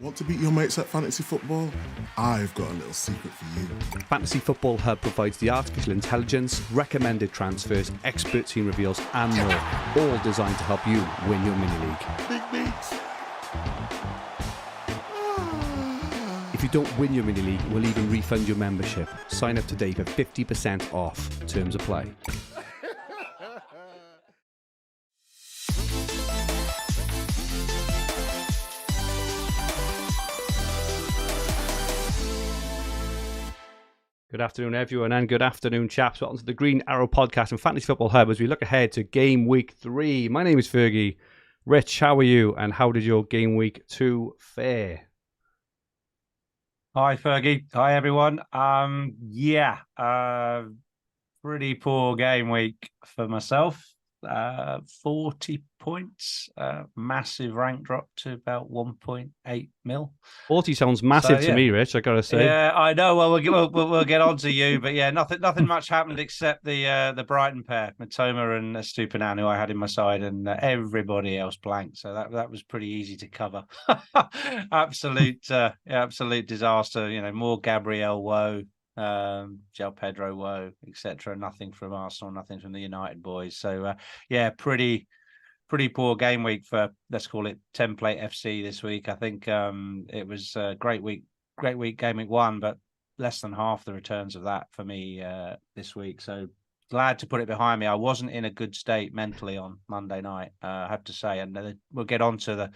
Want to beat your mates at fantasy football? I've got a little secret for you. Fantasy Football Hub provides the artificial intelligence, recommended transfers, expert team reveals, and more, all designed to help you win your mini-league. Big beats. If you don't win your mini-league, we'll even refund your membership. Sign up today for 50% off. Terms apply. Good afternoon, everyone, and good afternoon, chaps. Welcome to the Green Arrow Podcast and Fantasy Football Hub as we look ahead to Game Week 3. My name is Fergie. Rich, how are you, and how did your Game Week 2 fare? Hi, Fergie. Hi, everyone. Pretty poor game week for myself. 40 points, massive rank drop to about 1.8 mil. 40 sounds massive to me, Rich, I gotta say. Yeah, I know. Well, we'll get on to you, but yeah, nothing much happened except the Brighton pair, Matoma and Estupinan, who I had in my side, and everybody else blanked. So that was pretty easy to cover. absolute disaster. You know, more Gabriel woe. João Pedro woe, etc. Nothing from Arsenal, nothing from the United boys. So pretty poor game week for, let's call it, template FC this week. I think it was a great week game week 1, but less than half the returns of that for me this week. So glad to put it behind me. I wasn't in a good state mentally on Monday night, I have to say, and we'll get on to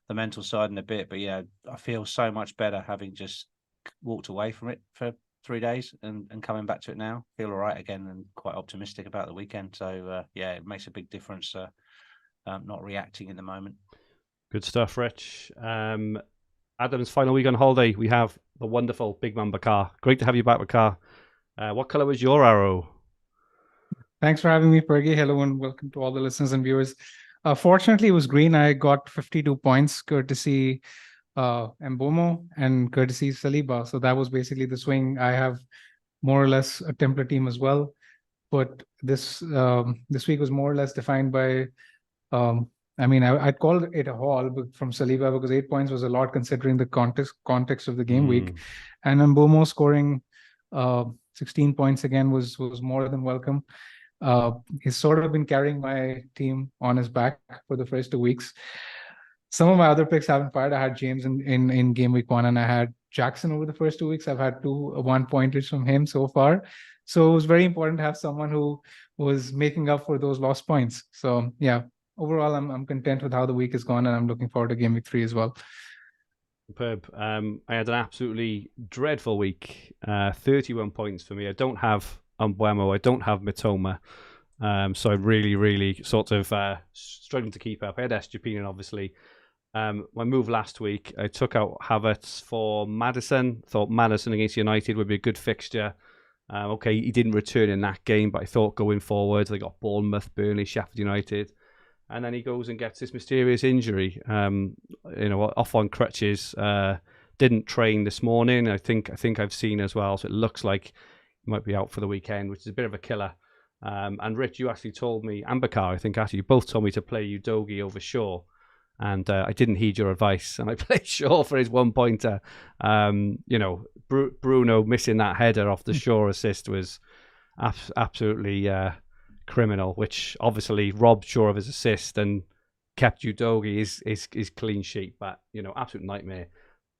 the mental side in a bit. But yeah, I feel so much better having just walked away from it for 3 days and coming back to it now. Feel all right again and quite optimistic about the weekend. So it makes a big difference not reacting in the moment. Good stuff, Rich. Adam's final week on holiday, we have the wonderful Big Man Bakar. Great to have you back, Bakar. What colour was your arrow? Thanks for having me, Fergie. Hello and welcome to all the listeners and viewers. Fortunately, it was green. I got 52 points courtesy Mbomo and courtesy Saliba. So that was basically the swing. I have more or less a template team as well, but this week was more or less defined by I'd call it a haul from Saliba because 8 points was a lot considering the context of the game week, and Mbomo scoring 16 points again was more than welcome. He's sort of been carrying my team on his back for the first 2 weeks. Some of my other picks haven't fired. I had James in game week 1, and I had Jackson over the first 2 weeks. I've had 2 1-pointers from him so far. So it was very important to have someone who was making up for those lost points. So yeah, overall, I'm content with how the week has gone, and I'm looking forward to game week 3 as well. Superb. I had an absolutely dreadful week. 31 points for me. I don't have Mbeumo. I don't have Mitoma. So I really sort of struggling to keep up. I had Estupinan, obviously. My move last week, I took out Havertz for Maddison. Thought Maddison against United would be a good fixture. Okay, he didn't return in that game, but I thought going forward, they got Bournemouth, Burnley, Sheffield United. And then he goes and gets this mysterious injury, off on crutches. Didn't train this morning. I think I've seen as well. So it looks like he might be out for the weekend, which is a bit of a killer. And Rich, you actually told me, and Bakar, I think actually you both told me to play Udogie over Shaw. And I didn't heed your advice, and I played Shaw for his 1-pointer. Bruno missing that header off the Shaw assist was absolutely criminal, which obviously robbed Shaw of his assist and kept Udogie his clean sheet. But, absolute nightmare.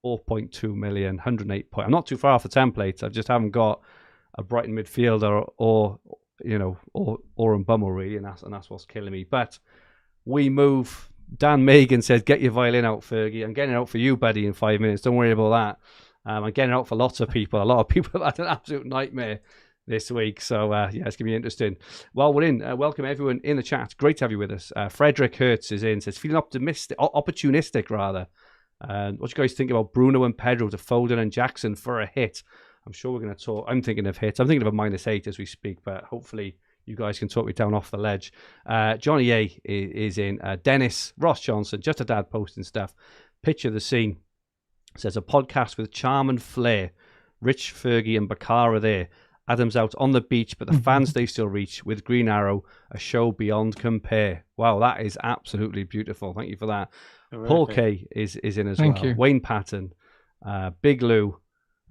4.2 million, 108 points. I'm not too far off the template. I just haven't got a Brighton midfielder or Mbeumo really, and that's what's killing me. But we move. Dan Megan says, get your violin out, Fergie. I'm getting it out for you, buddy, in 5 minutes. Don't worry about that. I'm getting it out for lots of people. A lot of people have had an absolute nightmare this week. So, it's going to be interesting. While we're in, welcome everyone in the chat. Great to have you with us. Frederick Hertz is in, says, feeling opportunistic, rather. What do you guys think about Bruno and Pedro to Foden and Jackson for a hit? I'm sure we're going to talk. I'm thinking of hits. I'm thinking of a -8 as we speak, but hopefully you guys can talk me down off the ledge. Johnny A is in. Dennis, Ross Johnson, just a dad posting stuff. Picture the scene. Says a podcast with charm and flair. Rich, Fergie and Bakar are there. Adam's out on the beach, but the fans they still reach with Green Arrow, a show beyond compare. Wow, that is absolutely beautiful. Thank you for that. Terrific. Paul K is in as Thank well. you. Wayne Patton, Big Lou,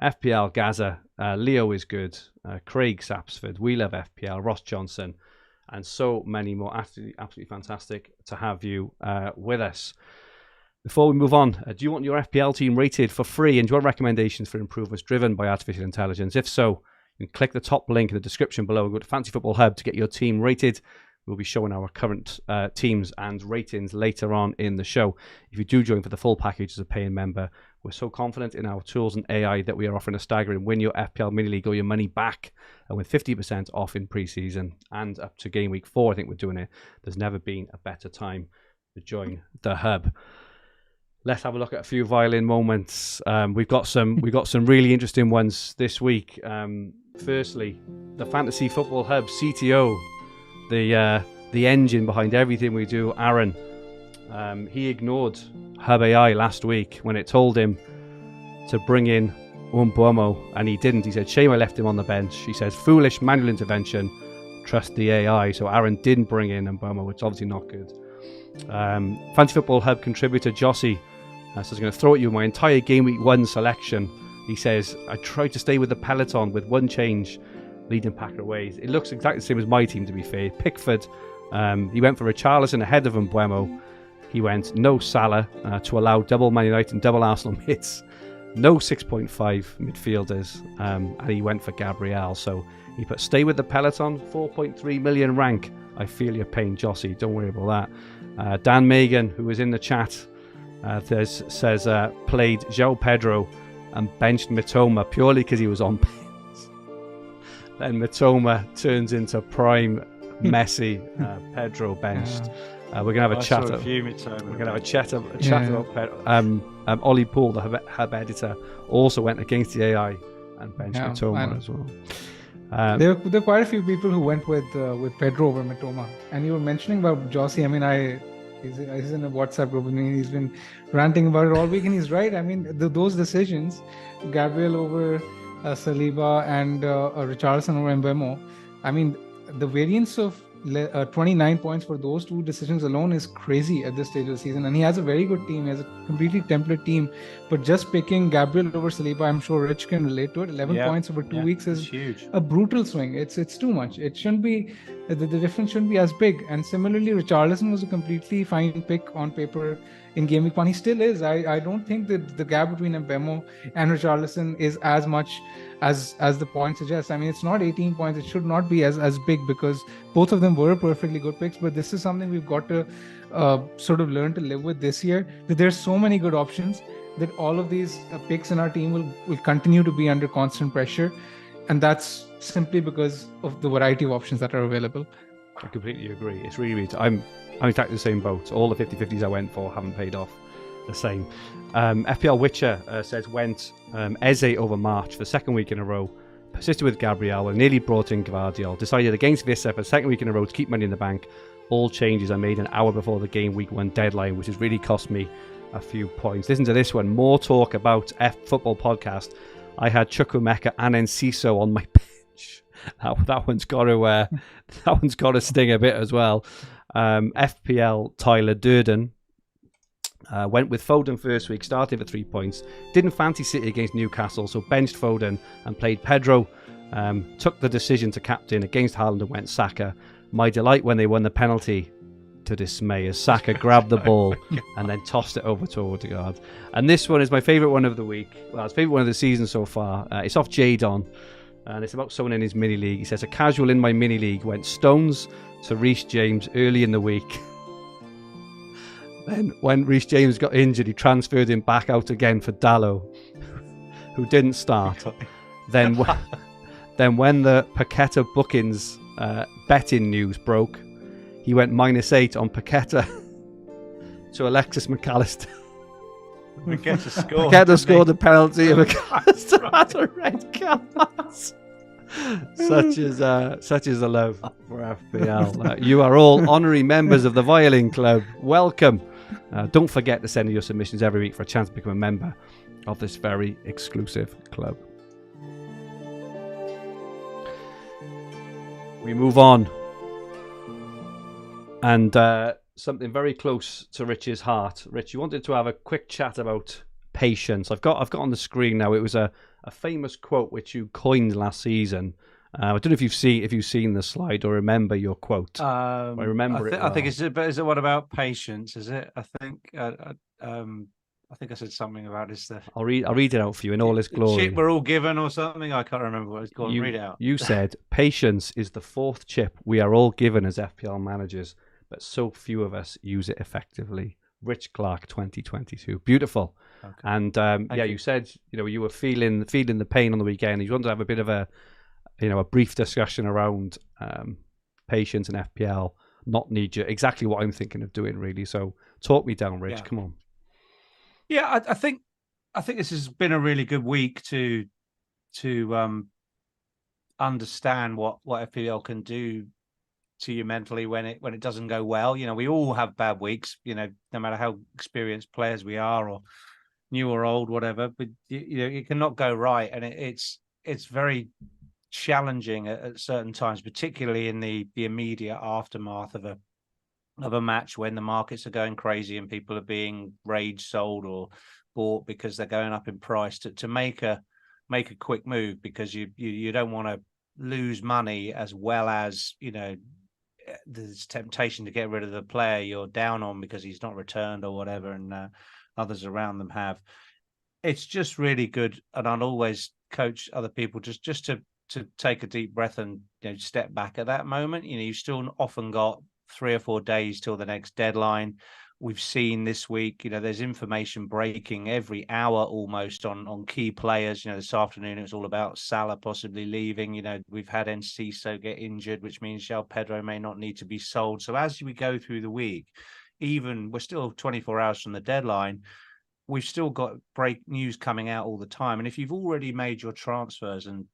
FPL Gaza, Leo is good, Craig Sapsford, We Love FPL, Ross Johnson, and so many more. Absolutely fantastic to have you with us. Before we move on, do you want your FPL team rated for free, and do you want recommendations for improvements driven by artificial intelligence? If so, you can click the top link in the description below and go to Fantasy Football Hub to get your team rated. We'll be showing our current teams and ratings later on in the show. If you do join for the full package as a paying member, we're so confident in our tools and AI that we are offering a staggering Win Your FPL Mini League or your money back, and with 50% off in pre-season and up to game week 4, I think we're doing it. There's never been a better time to join the hub. Let's have a look at a few Violin moments. We've got some really interesting ones this week. Firstly, the Fantasy Football Hub CTO, the engine behind everything we do, Aaron. He ignored Hub AI last week when it told him to bring in Mbeumo, and he didn't. He said, shame I left him on the bench. He says, foolish manual intervention, trust the AI. So Aaron didn't bring in Mbeumo, which is obviously not good. Fantasy Football Hub contributor Jossie says, I'm going to throw at you my entire Game Week 1 selection. He says, I tried to stay with the peloton with one change, leading Packer away. It looks exactly the same as my team, to be fair. Pickford, he went for Richarlison ahead of Mbeumo. He went no Salah to allow double Man United and double Arsenal hits. No 6.5 midfielders. And he went for Gabriel. So he put stay with the peloton, 4.3 million rank. I feel your pain, Jossie. Don't worry about that. Dan Megan, who was in the chat, says played João Pedro and benched Mitoma purely because he was on pins. Then Mitoma turns into prime Messi. Pedro benched. We're gonna have a chat. We're gonna have a chat about Pedro. Ollie Poole, the hub editor, also went against the AI and benched Mitoma as well. There are quite a few people who went with Pedro over Mitoma, and you were mentioning about Jossie. I mean, he's in a WhatsApp group with me. He's been ranting about it all week, and he's right. I mean, those decisions, Gabriel over Saliba and Richarlison over Mbeumo. I mean, the variance of 29 points for those two decisions alone is crazy at this stage of the season. And he has a very good team. He has a completely template team. But just picking Gabriel over Saliba, I'm sure Rich can relate to it. 11 points over 2 weeks is huge. A brutal swing. It's too much. It shouldn't be, the difference shouldn't be as big. And similarly, Richarlison was a completely fine pick on paper in Game Week 1. He still is. I don't think that the gap between Mbeumo and Richarlison is as much as the point suggests. I mean, it's not 18 points. It should not be as big because both of them were perfectly good picks. But this is something we've got to sort of learn to live with this year. That there's so many good options that all of these picks in our team will continue to be under constant pressure. And that's simply because of the variety of options that are available. I completely agree. It's really I'm exactly the same boat. All the 50-50s I went for haven't paid off the same. FPL Witcher says went Eze over March for the second week in a row. Persisted with Gabriel and nearly brought in Gvardiol. Decided against Vissa for the second week in a row to keep money in the bank. All changes I made an hour before the game week 1 deadline, which has really cost me a few points. Listen to this one. More talk about Football podcast. I had Chukwuemeka and Enciso on my bench. That one's got to sting a bit as well. FPL Tyler Durden went with Foden first week, started for 3 points. Didn't fancy City against Newcastle, so benched Foden and played Pedro. Took the decision to captain against Haaland and went Saka. My delight when they won the penalty to dismay as Saka grabbed the ball and then tossed it over to Odegaard. And this one is my favourite one of the week. Well, it's favourite one of the season so far. It's off Jadon. And it's about someone in his mini league. He says, a casual in my mini league went Stones to Reece James early in the week. Then when Reece James got injured, he transferred him back out again for Dallo, who didn't start. Then when the Paqueta bookings betting news broke, he went -8 on Paqueta to Alexis McAllister. Paqueta scored a penalty and McAllister had a red card. Such is the love for FPL. You are all honorary members of the Violin Club. Welcome. Don't forget to send your submissions every week for a chance to become a member of this very exclusive club. We move on. And something very close to Rich's heart. Rich, you wanted to have a quick chat about patience. I've got on the screen now. It was a famous quote which you coined last season. I don't know if you've seen the slide or remember your quote. I remember it well. I think is it what about patience? Is it? I think I said something about this. I'll read it out for you in all its glory. Chip we're all given or something. I can't remember what it's called. Read it out. You said patience is the fourth chip we are all given as FPL managers, but so few of us use it effectively. Rich Clarke, 2022. Beautiful. Okay. And you said you were feeling the pain on the weekend. You wanted to have a bit of a brief discussion around patience and FPL. Not need you exactly what I'm thinking of doing really. So talk me down, Rich. Come on. Yeah, I think this has been a really good week to understand what FPL can do to you mentally when it doesn't go well. We all have bad weeks, no matter how experienced players we are or new or old, whatever, but it cannot go right. And it's very challenging at certain times, particularly in the immediate aftermath of a match when the markets are going crazy and people are being rage sold or bought because they're going up in price to make a quick move because you don't want to lose money, as well as there's temptation to get rid of the player you're down on because he's not returned or whatever, and others around them have. It's just really good, and I'll always coach other people just to take a deep breath and step back at that moment. You've still often got 3 or 4 days till the next deadline. We've seen this week, there's information breaking every hour almost on key players. This afternoon it was all about Salah possibly leaving. We've had Enciso get injured, which means João Pedro may not need to be sold. So as we go through the week, even we're still 24 hours from the deadline, we've still got break news coming out all the time. And if you've already made your transfers and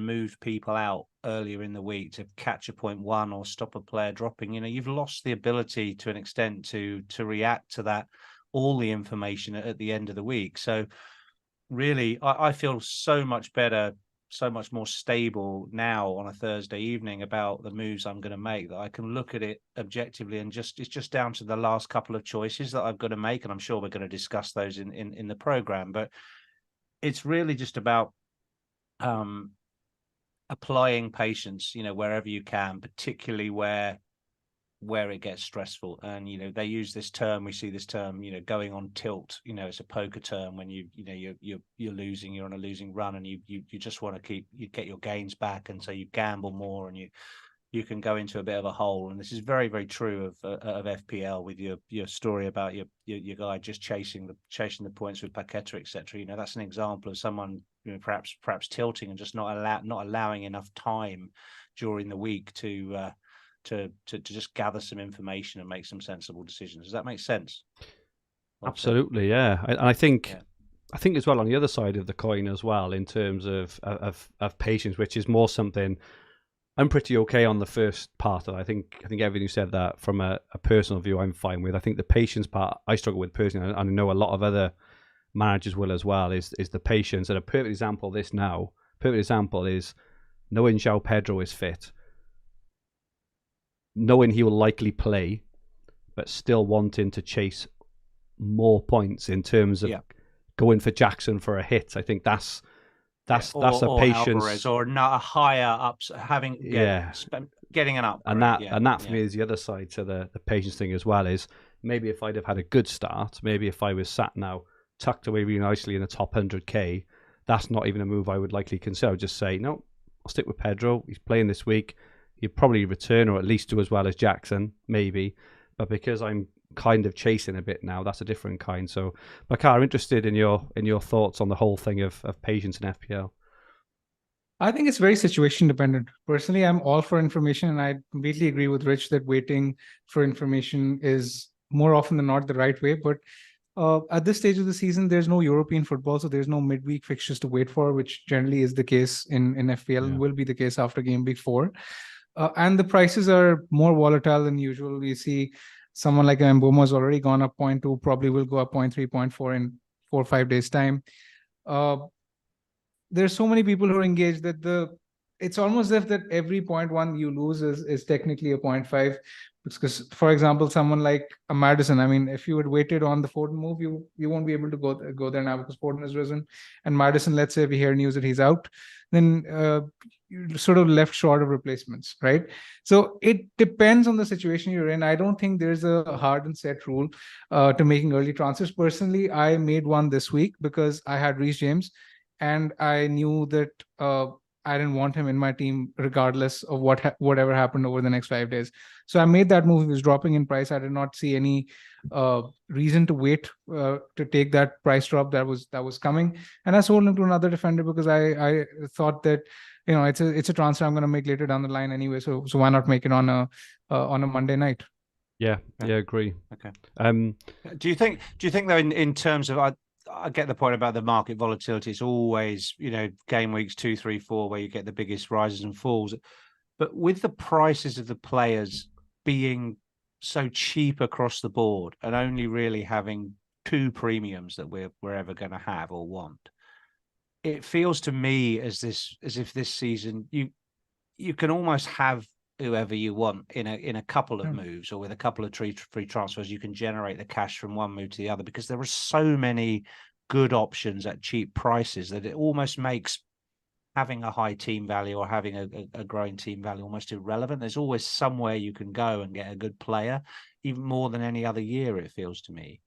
moved people out earlier in the week to catch a 0.1 or stop a player dropping, you've lost the ability to an extent to react to that, all the information at the end of the week. So really, I feel so much better, so much more stable now on a Thursday evening about the moves I'm going to make, that I can look at it objectively and it's just down to the last couple of choices that I've got to make. And I'm sure we're going to discuss those in the program, but it's really just about applying patience, wherever you can, particularly where it gets stressful. And they use this term, we see this term, going on tilt. It's a poker term when you're losing, you're on a losing run, and you just want to get your gains back, and so you gamble more, and you can go into a bit of a hole. And this is very, very true of FPL, with your story about your guy just chasing the points with Paqueta, etc. That's an example of someone perhaps tilting and just not allowing enough time during the week to just gather some information and make some sensible decisions. Does that make sense? Absolutely, yeah. I think as well on the other side of the coin as well, in terms of patience, which is more something I'm pretty okay on the first part of it. I think everything you said, that from a personal view, I'm fine with. I think the patience part I struggle with personally, and I know a lot of other managers will as well, is the patience. And a perfect example is knowing João Pedro is fit, knowing he will likely play, but still wanting to chase more points in terms of going for Jackson for a hit. I think that's a patience, Alvarez, or not a higher ups, getting an up, and that for me is the other side to the patience thing as well. Is maybe if I'd have had a good start, maybe if I was sat now tucked away really nicely in the top 100k, that's not even a move I would likely consider. I would just say no, I'll stick with Pedro. He's playing this week. He'd probably return, or at least do as well as Jackson, maybe. But because I'm kind of chasing a bit now, that's a different kind. So, Bakar, I'm interested in your thoughts on the whole thing of patience in FPL. I think it's very situation dependent. Personally, I'm all for information, and I completely agree with Rich that waiting for information is more often than not the right way. But at this stage of the season, there's no European football, so there's no midweek fixtures to wait for, which generally is the case in FPL and will be the case after game week 4. And the prices are more volatile than usual. We see someone like Mbeumo has already gone up 0.2, probably will go up 0.3, 0.4 in 4 or 5 days' time. There's so many people who are engaged that the it's almost as if that every 0.1 you lose is technically a 0.5. Because, for example, someone like a Maddison, I mean, if you had waited on the Foden move, you won't be able to go there now because Foden has risen. And Maddison, let's say we hear news that he's out, then you're sort of left short of replacements, right? So it depends on the situation you're in. I don't think there's a hard and set rule to making early transfers. Personally, I made one this week because I had Reece James, and I knew that I didn't want him in my team regardless of whatever happened over the next 5 days. So I made that move. He was dropping in price. I did not see any reason to wait to take that price drop that was coming, and I sold him to another defender because I thought that it's a transfer I'm going to make later down the line anyway. So why not make it on a Monday night? Yeah, agree. Okay. Do you think though in terms of I get the point about the market volatility. It's always, game weeks 2, 3, 4 where you get the biggest rises and falls. But with the prices of the players being so cheap across the board and only really having 2 premiums that we're ever going to have or want, it feels to me as if this season you can almost have whoever you want in a couple of moves, or with a couple of free transfers, you can generate the cash from one move to the other, because there are so many good options at cheap prices that it almost makes having a high team value or having a growing team value almost irrelevant. There's always somewhere you can go and get a good player, even more than any other year, it feels to me.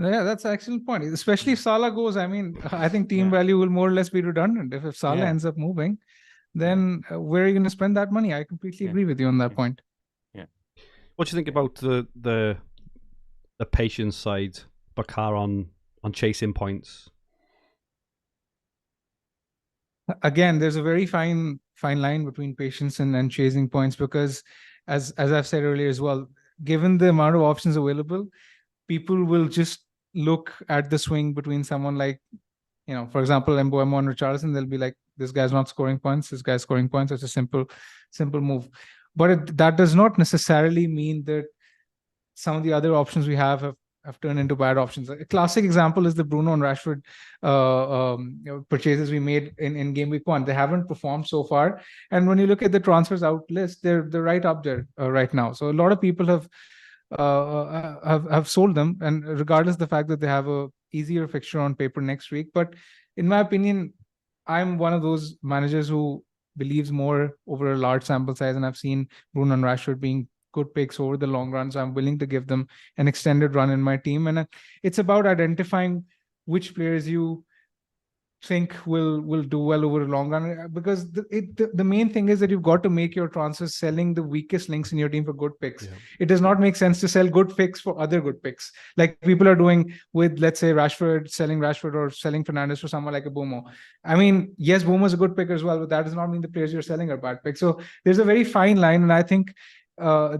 Yeah, that's an excellent point. Especially if Salah goes, I mean, I think team value will more or less be redundant. If Salah ends up moving, then where are you going to spend that money? I completely agree with you on that point. Yeah. What do you think about the patience side, Bakar on chasing points? Again, there's a very fine line between patience and chasing points, because as I've said earlier as well, given the amount of options available, people will just look at the swing between someone like, for example, Mbeumo and Richarlison. They'll be like, this guy's not scoring points, this guy's scoring points. It's a simple move. But that does not necessarily mean that some of the other options we have turned into bad options. A classic example is the Bruno and Rashford purchases we made in game week 1. They haven't performed so far, and when you look at the transfers out list, they're right up there right now. So a lot of people have sold them, and regardless of the fact that they have a easier fixture on paper next week. But in my opinion, I'm one of those managers who believes more over a large sample size, and I've seen Bruno and Rashford being good picks over the long run, so I'm willing to give them an extended run in my team. And it's about identifying which players you think will do well over a long run, because the main thing is that you've got to make your transfers selling the weakest links in your team for good picks. It does not make sense to sell good picks for other good picks, like people are doing with, let's say, selling Rashford or selling Fernandes for someone like a Mbeumo. I mean, yes, Mbeumo is a good pick as well, but that does not mean the players you're selling are bad picks. So there's a very fine line, and I think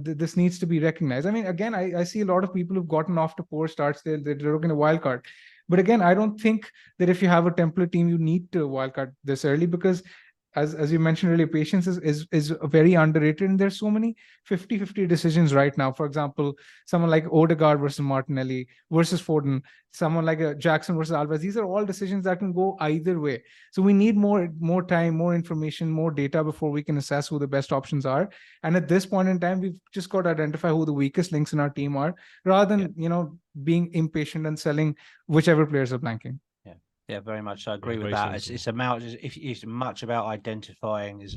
this needs to be recognized. I mean, again, I see a lot of people who've gotten off to poor starts. They're looking a wild card. But again, I don't think that if you have a template team, you need to wildcard this early, because as you mentioned earlier, patience is very underrated, and there's so many 50-50 decisions right now. For example, someone like Odegaard versus Martinelli versus Foden, someone like a Jackson versus Alvarez. These are all decisions that can go either way. So we need more time, more information, more data before we can assess who the best options are. And at this point in time, we've just got to identify who the weakest links in our team are, rather than being impatient and selling whichever players are blanking. Yeah, very much. I agree with that. It's much about identifying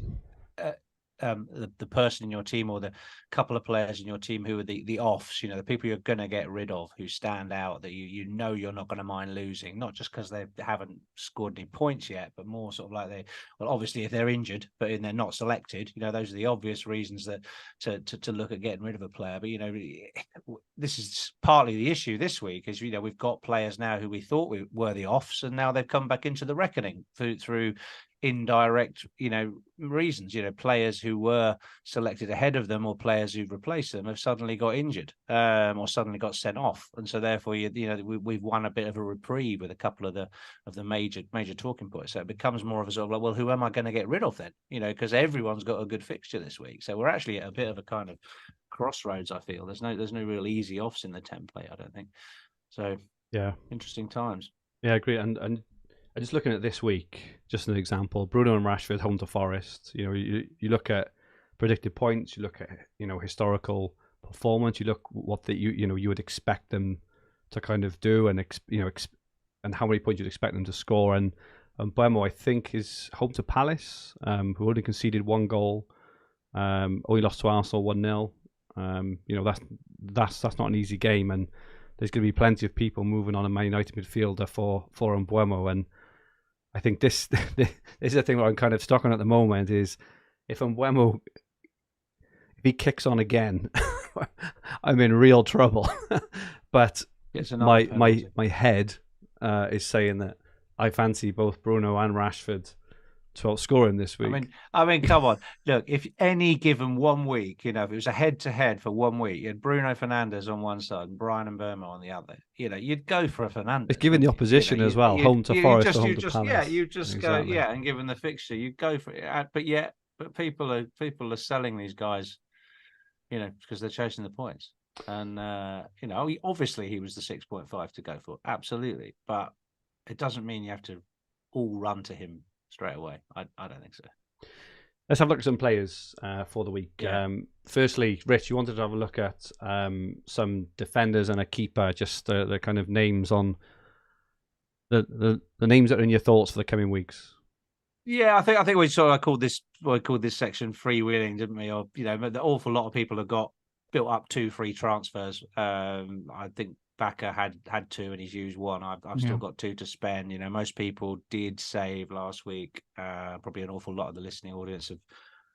the person in your team, or the couple of players in your team who are the offs, the people you're going to get rid of, who stand out, that you're not going to mind losing, not just because they haven't scored any points yet, but more sort of like obviously if they're injured but they're not selected, those are the obvious reasons that to look at getting rid of a player. But this is partly the issue this week, is we've got players now who we thought were the offs, and now they've come back into the reckoning through indirect reasons. Players who were selected ahead of them, or players who've replaced them, have suddenly got injured or suddenly got sent off, and so therefore we've won a bit of a reprieve with a couple of the major talking points. So it becomes more of a sort of like, well, who am I going to get rid of then, because everyone's got a good fixture this week. So we're actually at a bit of a kind of crossroads. I feel there's no real easy offs in the template, I don't think. So yeah, interesting times. Yeah, I agree. And just looking at this week, just an example, Bruno and Rashford home to Forest. You know, you look at predicted points, you look at, you know, historical performance, you look what you would expect them to kind of do, and and how many points you'd expect them to score. And Mbeumo, I think, is home to Palace, who only conceded 1 goal, only lost to Arsenal 1-0. You know, that's not an easy game, and there's going to be plenty of people moving on a Man United midfielder for Mbeumo. And I think this is the thing that I'm kind of stuck on at the moment, is if Mbeumo, if he kicks on again, I'm in real trouble. But my head is saying that I fancy both Bruno and Rashford to outscore him this week. I mean, come on. Look, if any given 1 week, you know, if it was a head-to-head for 1 week, you had Bruno Fernandes on one side and Brian Mbeumo on the other, you know, you'd go for a Fernandes. It's given the opposition as well, home to Forest, home to Palace. Yeah, you just go, and given the fixture, you go for it. But people are selling these guys, you know, because they're chasing the points. And, you know, obviously he was the 6.5 to go for, absolutely. But it doesn't mean you have to all run to him straight away. I don't think so. Let's have a look at some players for the week. Yeah. Firstly, Rich, you wanted to have a look at some defenders and a keeper, just the kind of names on the names that are in your thoughts for the coming weeks. Yeah, I think we sort of called this section freewheeling, didn't we? Or, you know, an awful lot of people have got built up 2 free transfers. I think Bakar had 2 and he's used 1. I've still got 2 to spend. You know, most people did save last week. Probably an awful lot of the listening audience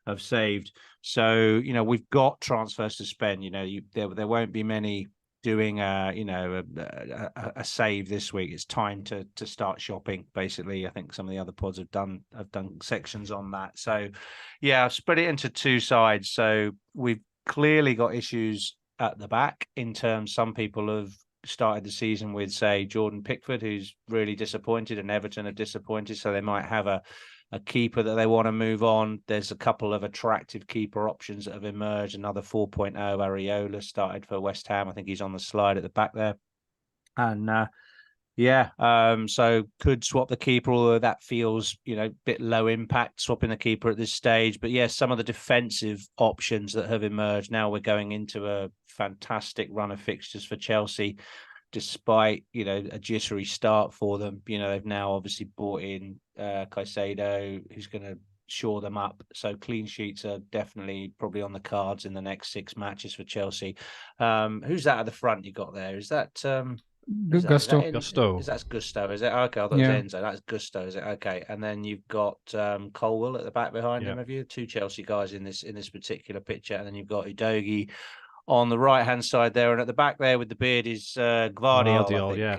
have saved. So, you know, we've got transfers to spend. You know, there won't be many doing a save this week. It's time to start shopping. Basically, I think some of the other pods have done sections on that. So, yeah, I've spread it into 2 sides. So we've clearly got issues at the back in terms. Some people have started the season with, say, Jordan Pickford, who's really disappointed, and Everton are disappointed, so they might have a keeper that they want to move on. There's a couple of attractive keeper options that have emerged. Another 4.0 Areola started for West Ham. I think he's on the slide at the back there. And so could swap the keeper, although that feels, you know, a bit low impact swapping the keeper at this stage. But yeah, some of the defensive options that have emerged. Now we're going into a fantastic run of fixtures for Chelsea, despite, you know, a jittery start for them. You know, they've now obviously brought in Caicedo, who's going to shore them up. So clean sheets are definitely probably on the cards in the next 6 matches for Chelsea. Who's that at the front you got there? Is that Gusto? That's Gusto, is it? Okay, I thought it was Enzo. That's Gusto, is it? Okay. And then you've got Colwell at the back behind him, have you? 2 Chelsea guys in this particular picture. And then you've got Udogie on the right-hand side there, and at the back there with the beard is Gvardiol, I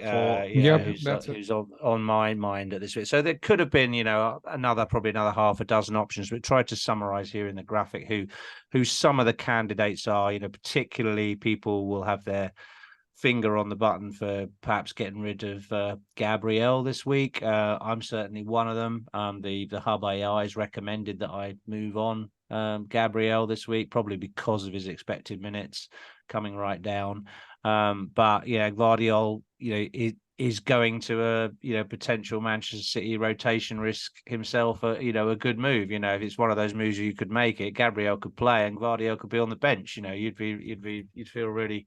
think. Who's on my mind at this bit. So there could have been, you know, probably another half a dozen options, but tried to summarize here in the graphic who some of the candidates are. You know, particularly people will have their finger on the button for perhaps getting rid of Gabriel this week. I'm certainly one of them. The Hub AI has recommended that I move on Gabriel this week, probably because of his expected minutes coming right down. But yeah, Gvardiol, you know, is going to a potential Manchester City rotation risk himself. A good move. You know, if it's one of those moves you could make it, Gabriel could play and Gvardiol could be on the bench. You know, you'd feel really,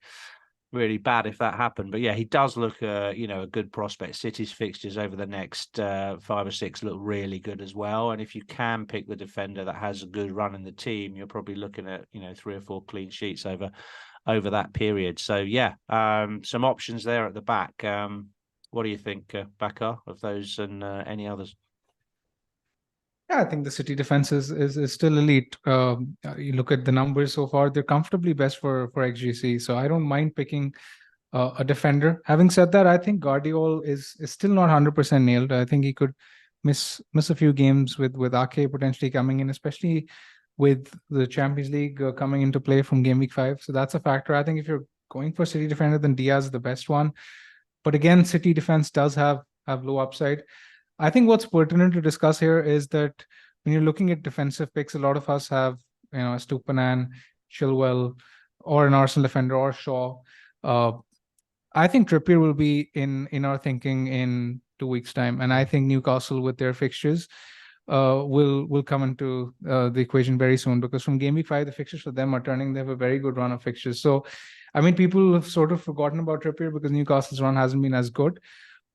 really bad if that happened. But yeah, he does look a good prospect. City's fixtures over the next 5 or 6 look really good as well. And if you can pick the defender that has a good run in the team, you're probably looking at 3 or 4 clean sheets over that period. So yeah, some options there at the back. What do you think, Bakar, of those and any others? Yeah, I think the City defense is still elite. You look at the numbers so far; they're comfortably best for XGC. So I don't mind picking a defender. Having said that, I think Gvardiol is still not 100% nailed. I think he could miss a few games with Ake potentially coming in, especially with the Champions League coming into play from Gameweek 5. So that's a factor. I think if you're going for City defender, then Diaz is the best one. But again, City defense does have low upside. I think what's pertinent to discuss here is that when you're looking at defensive picks, a lot of us have, Stupinan, Chilwell, or an Arsenal defender, or Shaw. I think Trippier will be in our thinking in 2 weeks' time, and I think Newcastle with their fixtures will come into the equation very soon, because from game week 5 the fixtures for them are turning. They have a very good run of fixtures. So I mean, people have sort of forgotten about Trippier because Newcastle's run hasn't been as good.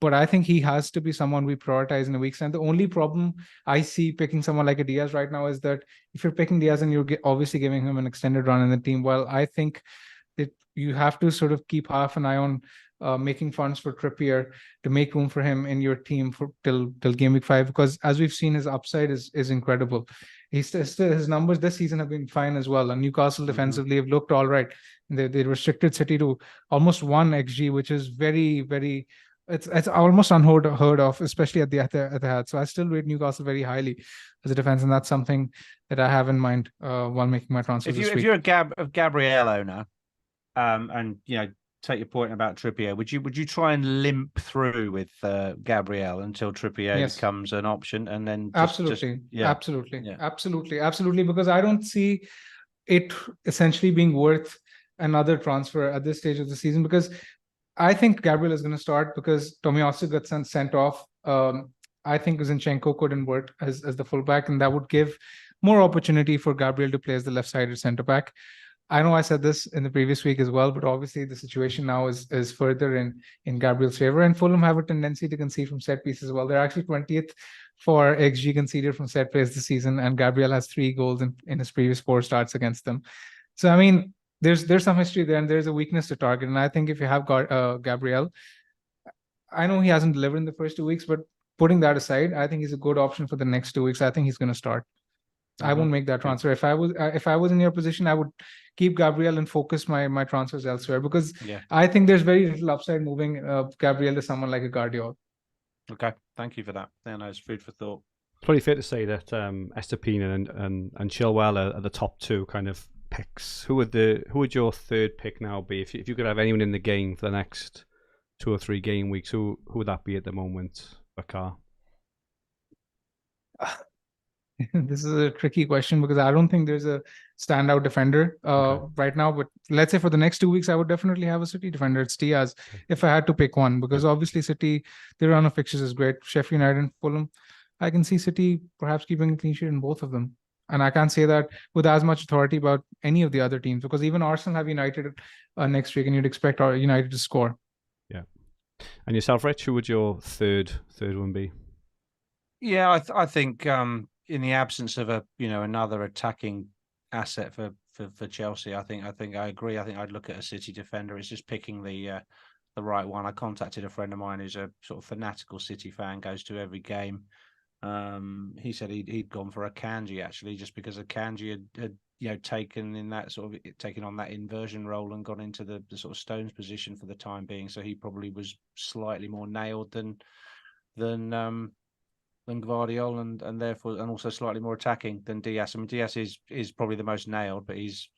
But I think he has to be someone we prioritize in a week's time. The only problem I see picking someone like a Diaz right now is that if you're picking Diaz and you're obviously giving him an extended run in the team, well, I think that you have to sort of keep half an eye on making funds for Trippier to make room for him in your team for till game week 5, because as we've seen, his upside is incredible. His numbers this season have been fine as well, and Newcastle defensively have looked all right. They restricted City to almost 1 xG, which is very, very. It's almost unheard of, especially at the Etihad. So I still rate Newcastle very highly as a defense, and that's something that I have in mind while making my transfer. If you're a Gabriel owner, and take your point about Trippier, would you try and limp through with Gabriel until Trippier becomes an option, and then absolutely, because I don't see it essentially being worth another transfer at this stage of the season, because I think Gabriel is going to start because Tomiyasu got sent off. I think Zinchenko couldn't work as the fullback, and that would give more opportunity for Gabriel to play as the left-sided centre back. I know I said this in the previous week as well, but obviously the situation now is further in Gabriel's favor, and Fulham have a tendency to concede from set pieces as well. They're actually 20th for XG conceded from set plays this season, and Gabriel has 3 goals in his previous 4 starts against them. So I mean, there's some history there, and there's a weakness to target. And I think if you have Gabriel, I know he hasn't delivered in the first 2 weeks, but putting that aside, I think he's a good option for the next 2 weeks. I think he's going to start. I won't make that transfer. If I was in your position, I would keep Gabriel and focus my transfers elsewhere, because I think there's very little upside moving Gabriel to someone like a Guardiola. Okay, thank you for that. Then it's food for thought. It's probably fair to say that Estepina and Chilwell are the top 2 kind of picks. Who would your third pick now be if you could have anyone in the game for the next 2 or 3 game weeks? Who would that be at the moment, Bakar? This is a tricky question because I don't think there's a standout defender right now. But let's say for the next 2 weeks, I would definitely have a City defender. It's Diaz if I had to pick one, because obviously City, their run of fixtures is great. Sheffield United and Fulham, I can see City perhaps keeping a clean sheet in both of them. And I can't say that with as much authority about any of the other teams, because even Arsenal have United next week, and you'd expect United to score. Yeah. And yourself, Rich, who would your third one be? Yeah, I think in the absence of another attacking asset for Chelsea, I think I agree. I think I'd look at a City defender. It's just picking the right one. I contacted a friend of mine who's a sort of fanatical City fan, goes to every game. He said he'd gone for Akanji actually, just because Akanji had taken on that inversion role and gone into the sort of Stones position for the time being. So he probably was slightly more nailed than Gvardiol, and therefore also slightly more attacking than Diaz. I mean, Diaz is probably the most nailed, but he's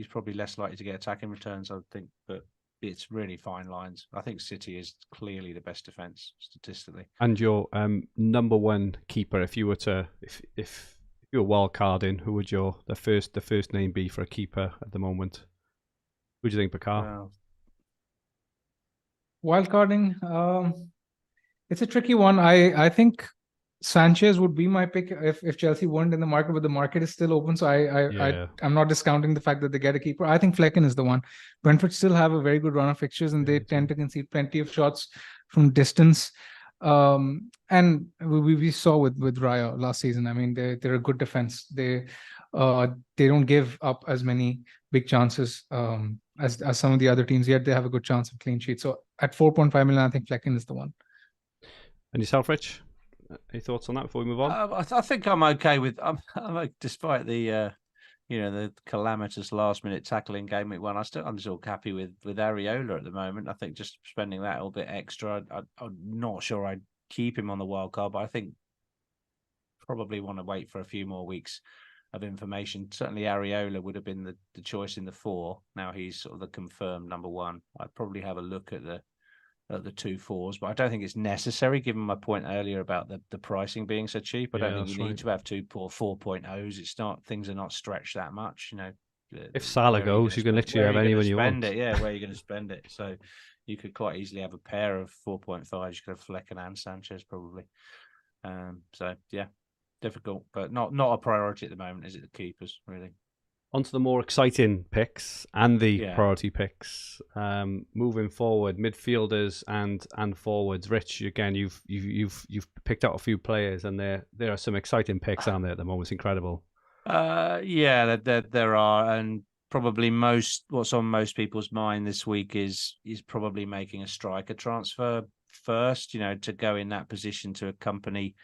probably less likely to get attacking returns, I would think. But it's really fine lines. I think City is clearly the best defense statistically. And your number one keeper, if you were wild carding, who would the first name be for a keeper at the moment? Who do you think, Bakar? Wild carding, it's a tricky one. I think Sanchez would be my pick if Chelsea weren't in the market, but the market is still open. So I'm not discounting the fact that they get a keeper. I think Flecken is the one. Brentford still have a very good run of fixtures, and they tend to concede plenty of shots from distance. And we saw with Raya last season. I mean, they're a good defense. They don't give up as many big chances as some of the other teams, yet they have a good chance of clean sheet. So at 4.5 million, I think Flecken is the one. And yourself, Rich? Any thoughts on that before we move on? I think I'm okay with. I'm despite the the calamitous last minute tackling game week 1. I'm still happy with Areola at the moment. I think just spending that a little bit extra. I'm not sure I'd keep him on the wild card, but I think probably want to wait for a few more weeks of information. Certainly Areola would have been the choice in the 4. Now he's sort of the confirmed number 1. I'd probably have a look at the 2 4s, but I don't think it's necessary given my point earlier about the pricing being so cheap. I don't think you need to have 2 4.0s. It's not, things are not stretched that much. If Salah goes, you can literally have anyone you want. Where are you going to spend it? So you could quite easily have a pair of 4.5s. You could have Flecken and Sanchez probably. So yeah, difficult, but not a priority at the moment, is it? The keepers really. On to the more exciting picks and the Yeah. priority picks. Moving forward, midfielders and forwards. Rich, again, you've picked out a few players, and there are some exciting picks on there at the moment. It's incredible. Yeah, there are, and probably what's on most people's mind this week is probably making a striker transfer first. To go in that position to accompany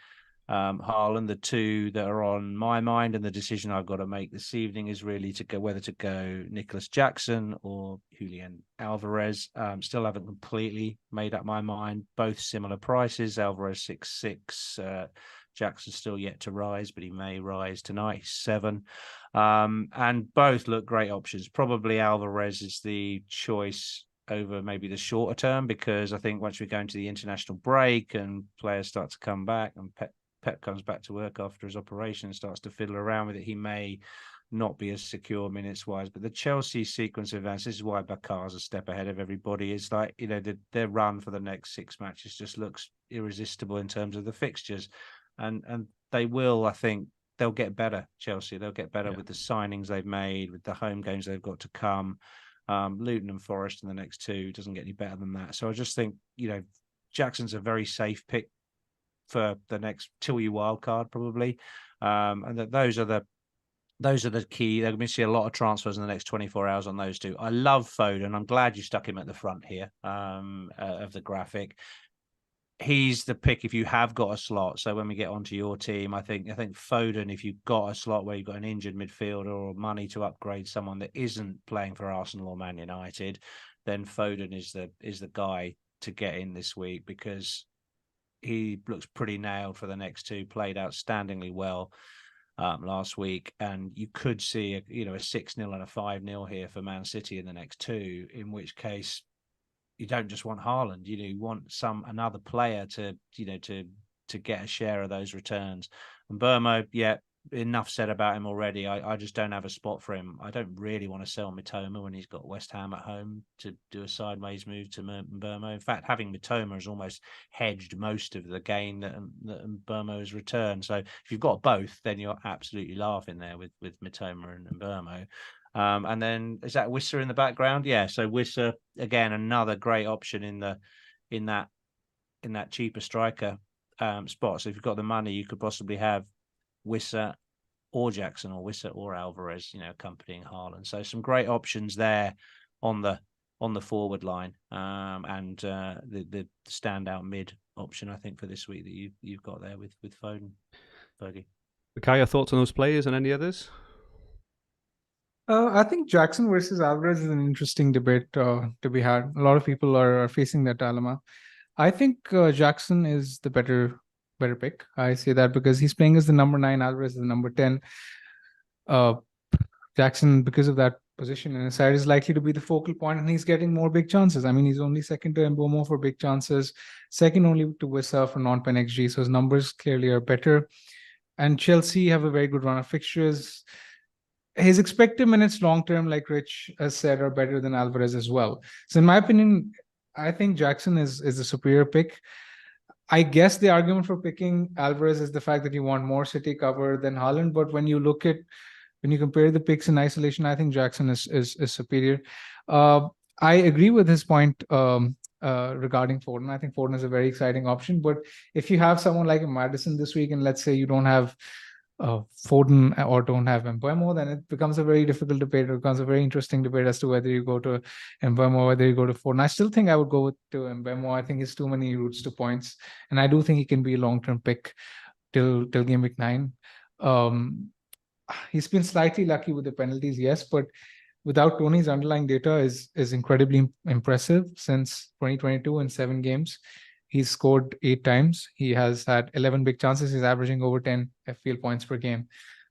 Haaland. The two that are on my mind, and the decision I've got to make this evening is really to go whether to go Nicholas Jackson or Julian Alvarez. Still haven't completely made up my mind. Both similar prices. Alvarez 6.6. Jackson's still yet to rise, but he may rise tonight. 7. And both look great options. Probably Alvarez is the choice over maybe the shorter term, because I think once we go into the international break and players start to come back and Pep comes back to work after his operation and starts to fiddle around with it, he may not be as secure minutes wise. But the Chelsea sequence of events, this is why Bakar's a step ahead of everybody, is like, their run for the next 6 matches just looks irresistible in terms of the fixtures. And they will, I think, they'll get better, Chelsea. They'll get better with the signings they've made, with the home games they've got to come. Luton and Forest in the next 2 doesn't get any better than that. So I just think, Jackson's a very safe pick for the next till you wild card probably, and those are the key. They're going to see a lot of transfers in the next 24 hours on those two. I love Foden. I'm glad you stuck him at the front here of the graphic. He's the pick if you have got a slot. So when we get onto your team, I think Foden, if you've got a slot where you've got an injured midfielder or money to upgrade someone that isn't playing for Arsenal or Man United, then Foden is the guy to get in this week, because he looks pretty nailed for the next 2. Played outstandingly well last week, and you could see a 6-0 and a 5-0 here for Man City in the next 2. In which case, you don't just want Haaland, you want another player to get a share of those returns. And Burmo, enough said about him already. I just don't have a spot for him. I don't really want to sell Mitoma when he's got West Ham at home to do a sideways move to Burmo. In fact, having Mitoma has almost hedged most of the gain that Burmo has returned. So if you've got both, then you're absolutely laughing there with Mitoma and Burmo. And then is that Wissa in the background? Yeah. So Wissa, again, another great option in that cheaper striker spot. So if you've got the money, you could possibly have Wissa or Jackson, or Wissa or Alvarez, accompanying Haaland. So some great options there on the forward line, and the standout mid option, I think, for this week that you've got there with Foden. Fergie. Okay, your thoughts on those players and any others? I think Jackson versus Alvarez is an interesting debate to be had. A lot of people are facing that dilemma. I think Jackson is the better pick. I say that because he's playing as the number 9, Alvarez is the number 10. Jackson, because of that position in his side, is likely to be the focal point, and he's getting more big chances. I mean, he's only second to Mbomo for big chances, second only to Wissa for non-pen XG, so his numbers clearly are better. And Chelsea have a very good run of fixtures. His expected minutes long-term, like Rich has said, are better than Alvarez as well. So in my opinion, I think Jackson is a superior pick. I guess the argument for picking Alvarez is the fact that you want more City cover than Haaland. But when you compare the picks in isolation, I think Jackson is superior. I agree with his point regarding Foden. I think Foden is a very exciting option. But if you have someone like Maddison this week, and let's say you don't have Foden or don't have Mbeumo, then it becomes a very difficult debate. It becomes a very interesting debate as to whether you go to Mbeumo or whether you go to Foden. I still think I would go to Mbeumo. I think he's too many routes to points, and I do think he can be a long-term pick till Gameweek 9. He's been slightly lucky with the penalties, yes, but without Tony's underlying data is incredibly impressive. Since 2022 in 7 games, he's scored 8 times. He has had 11 big chances. He's averaging over 10 FPL points per game,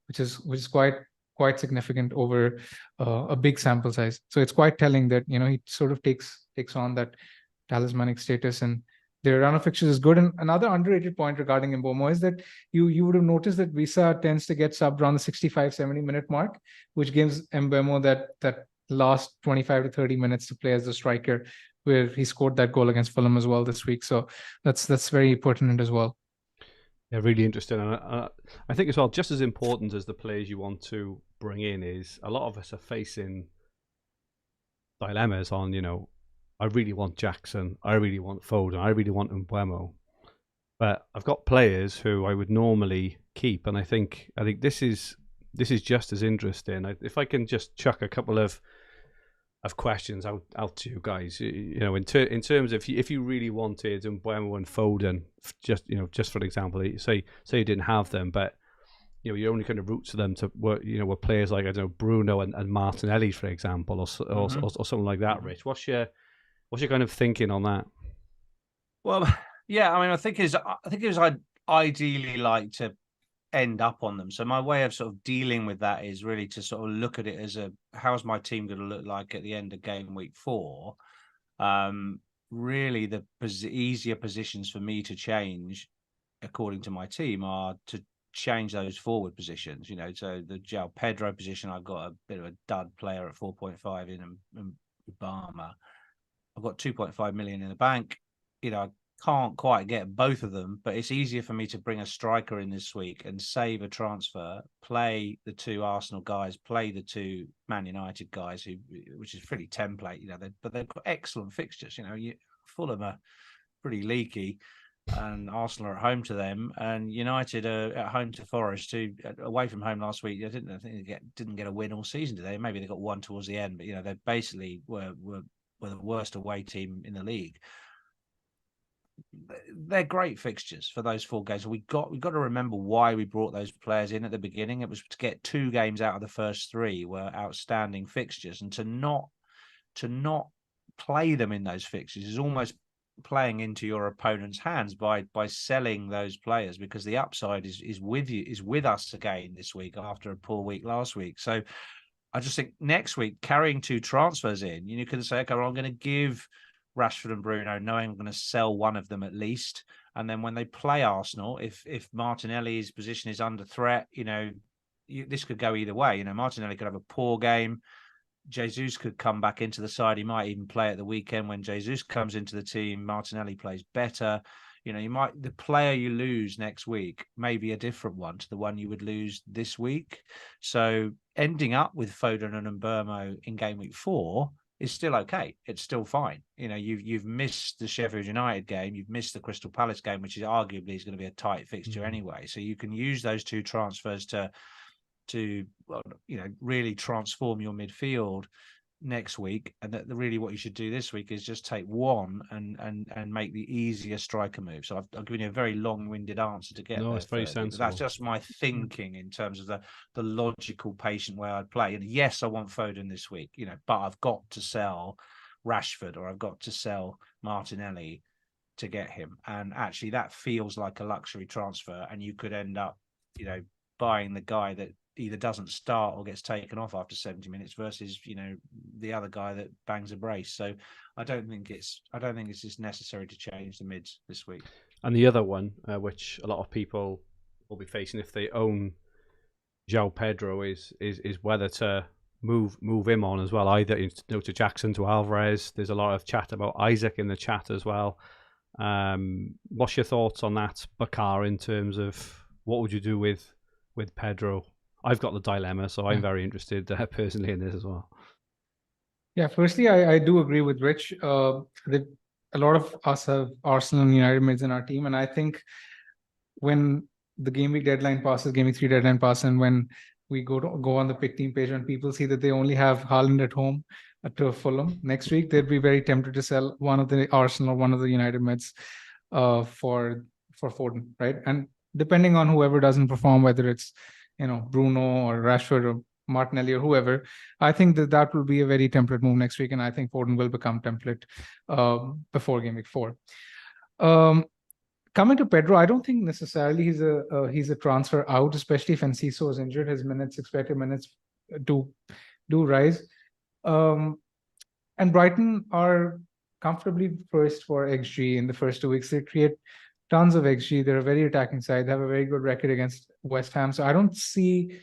which is quite significant over a big sample size. So it's quite telling that he sort of takes on that talismanic status, and their run of fixtures is good. And another underrated point regarding Mbomo is that you would have noticed that Wissa tends to get subbed around the 65-70 minute mark, which gives Mbeumo that last 25 to 30 minutes to play as a striker, where he scored that goal against Fulham as well this week. So that's very pertinent as well. Yeah, really interesting. And I think as well, just as important as the players you want to bring in is a lot of us are facing dilemmas on, I really want Jackson, I really want Foden, I really want Mbeumo. But I've got players who I would normally keep, and I think this is just as interesting. If I can just chuck a couple of questions out to you guys, in terms of if you really wanted Mbeumo and Foden, just for example, say you didn't have them, but your only kind of routes to them to work, were players like, I don't know, Bruno and Martinelli, for example, or something like that. Rich, what's your kind of thinking on that? Well, yeah, I mean, I think I'd ideally like to end up on them. So my way of sort of dealing with that is really to sort of look at it as how's my team going to look like at the end of game week 4. Really, the easier positions for me to change, according to my team, are to change those forward positions. So the João Pedro position, I've got a bit of a dud player at 4.5 in Obama. I've got 2.5 million in the bank. I can't quite get both of them, but it's easier for me to bring a striker in this week and save a transfer, play the 2 Arsenal guys, play the 2 Man United guys, which is pretty template, but they've got excellent fixtures. Fulham are pretty leaky, and Arsenal are at home to them, and United are at home to Forest, who away from home last week. I think they didn't get a win all season, did they? Maybe they got one towards the end, but they basically were the worst away team in the league. They're great fixtures for those 4 games. We've got to remember why we brought those players in at the beginning. It was to get 2 games out of the first 3 were outstanding fixtures, and to not play them in those fixtures is almost playing into your opponent's hands by selling those players, because the upside is with us again this week after a poor week last week. So I just think next week, carrying 2 transfers in, you can say, okay, well, I'm going to give Rashford and Bruno, knowing I'm going to sell one of them at least. And then when they play Arsenal, if Martinelli's position is under threat, this could go either way. Martinelli could have a poor game. Jesus could come back into the side. He might even play at the weekend. When Jesus comes into the team, Martinelli plays better. The player you lose next week may be a different one to the one you would lose this week. So ending up with Foden and Mbeumo in game week 4 is still okay. It's still fine. You've missed the Sheffield United game. You've missed the Crystal Palace game, which is arguably is going to be a tight fixture anyway. So you can use those 2 transfers to really transform your midfield next week. And that really what you should do this week is just take one and make the easier striker move. So I've given you a very long-winded answer to get there. It's very sensible. That's just my thinking in terms of the logical, patient way I'd play. And yes, I want Foden this week, but I've got to sell Rashford or I've got to sell Martinelli to get him. And actually that feels like a luxury transfer, and you could end up, buying the guy that either doesn't start or gets taken off after 70 minutes versus the other guy that bangs a brace. So I don't think it's just necessary to change the mids this week. And the other one, which a lot of people will be facing if they own João Pedro, is whether to move him on as well, either to Jackson, to Alvarez. There's a lot of chat about Isaac in the chat as well. What's your thoughts on that, Bakar, in terms of what would you do with Pedro? I've got the dilemma, so I'm very interested personally in this as well. Yeah, firstly, I do agree with Rich. That a lot of us have Arsenal and United mids in our team, and I think when the game week deadline passes, game week 3 deadline passes, and when we go on the pick team page and people see that they only have Haaland at home to Fulham next week, they'd be very tempted to sell one of the Arsenal or one of the United mids for Foden, right? And depending on whoever doesn't perform, whether it's Bruno or Rashford or Martinelli or whoever, I think that will be a very template move next week, and I think Foden will become template before game week 4. Coming to Pedro, I don't think necessarily he's a transfer out, especially if Enciso is injured. His expected minutes do rise. And Brighton are comfortably first for XG in the first 2 weeks. They create tons of XG. They're a very attacking side. They have a very good record against West Ham. So I don't see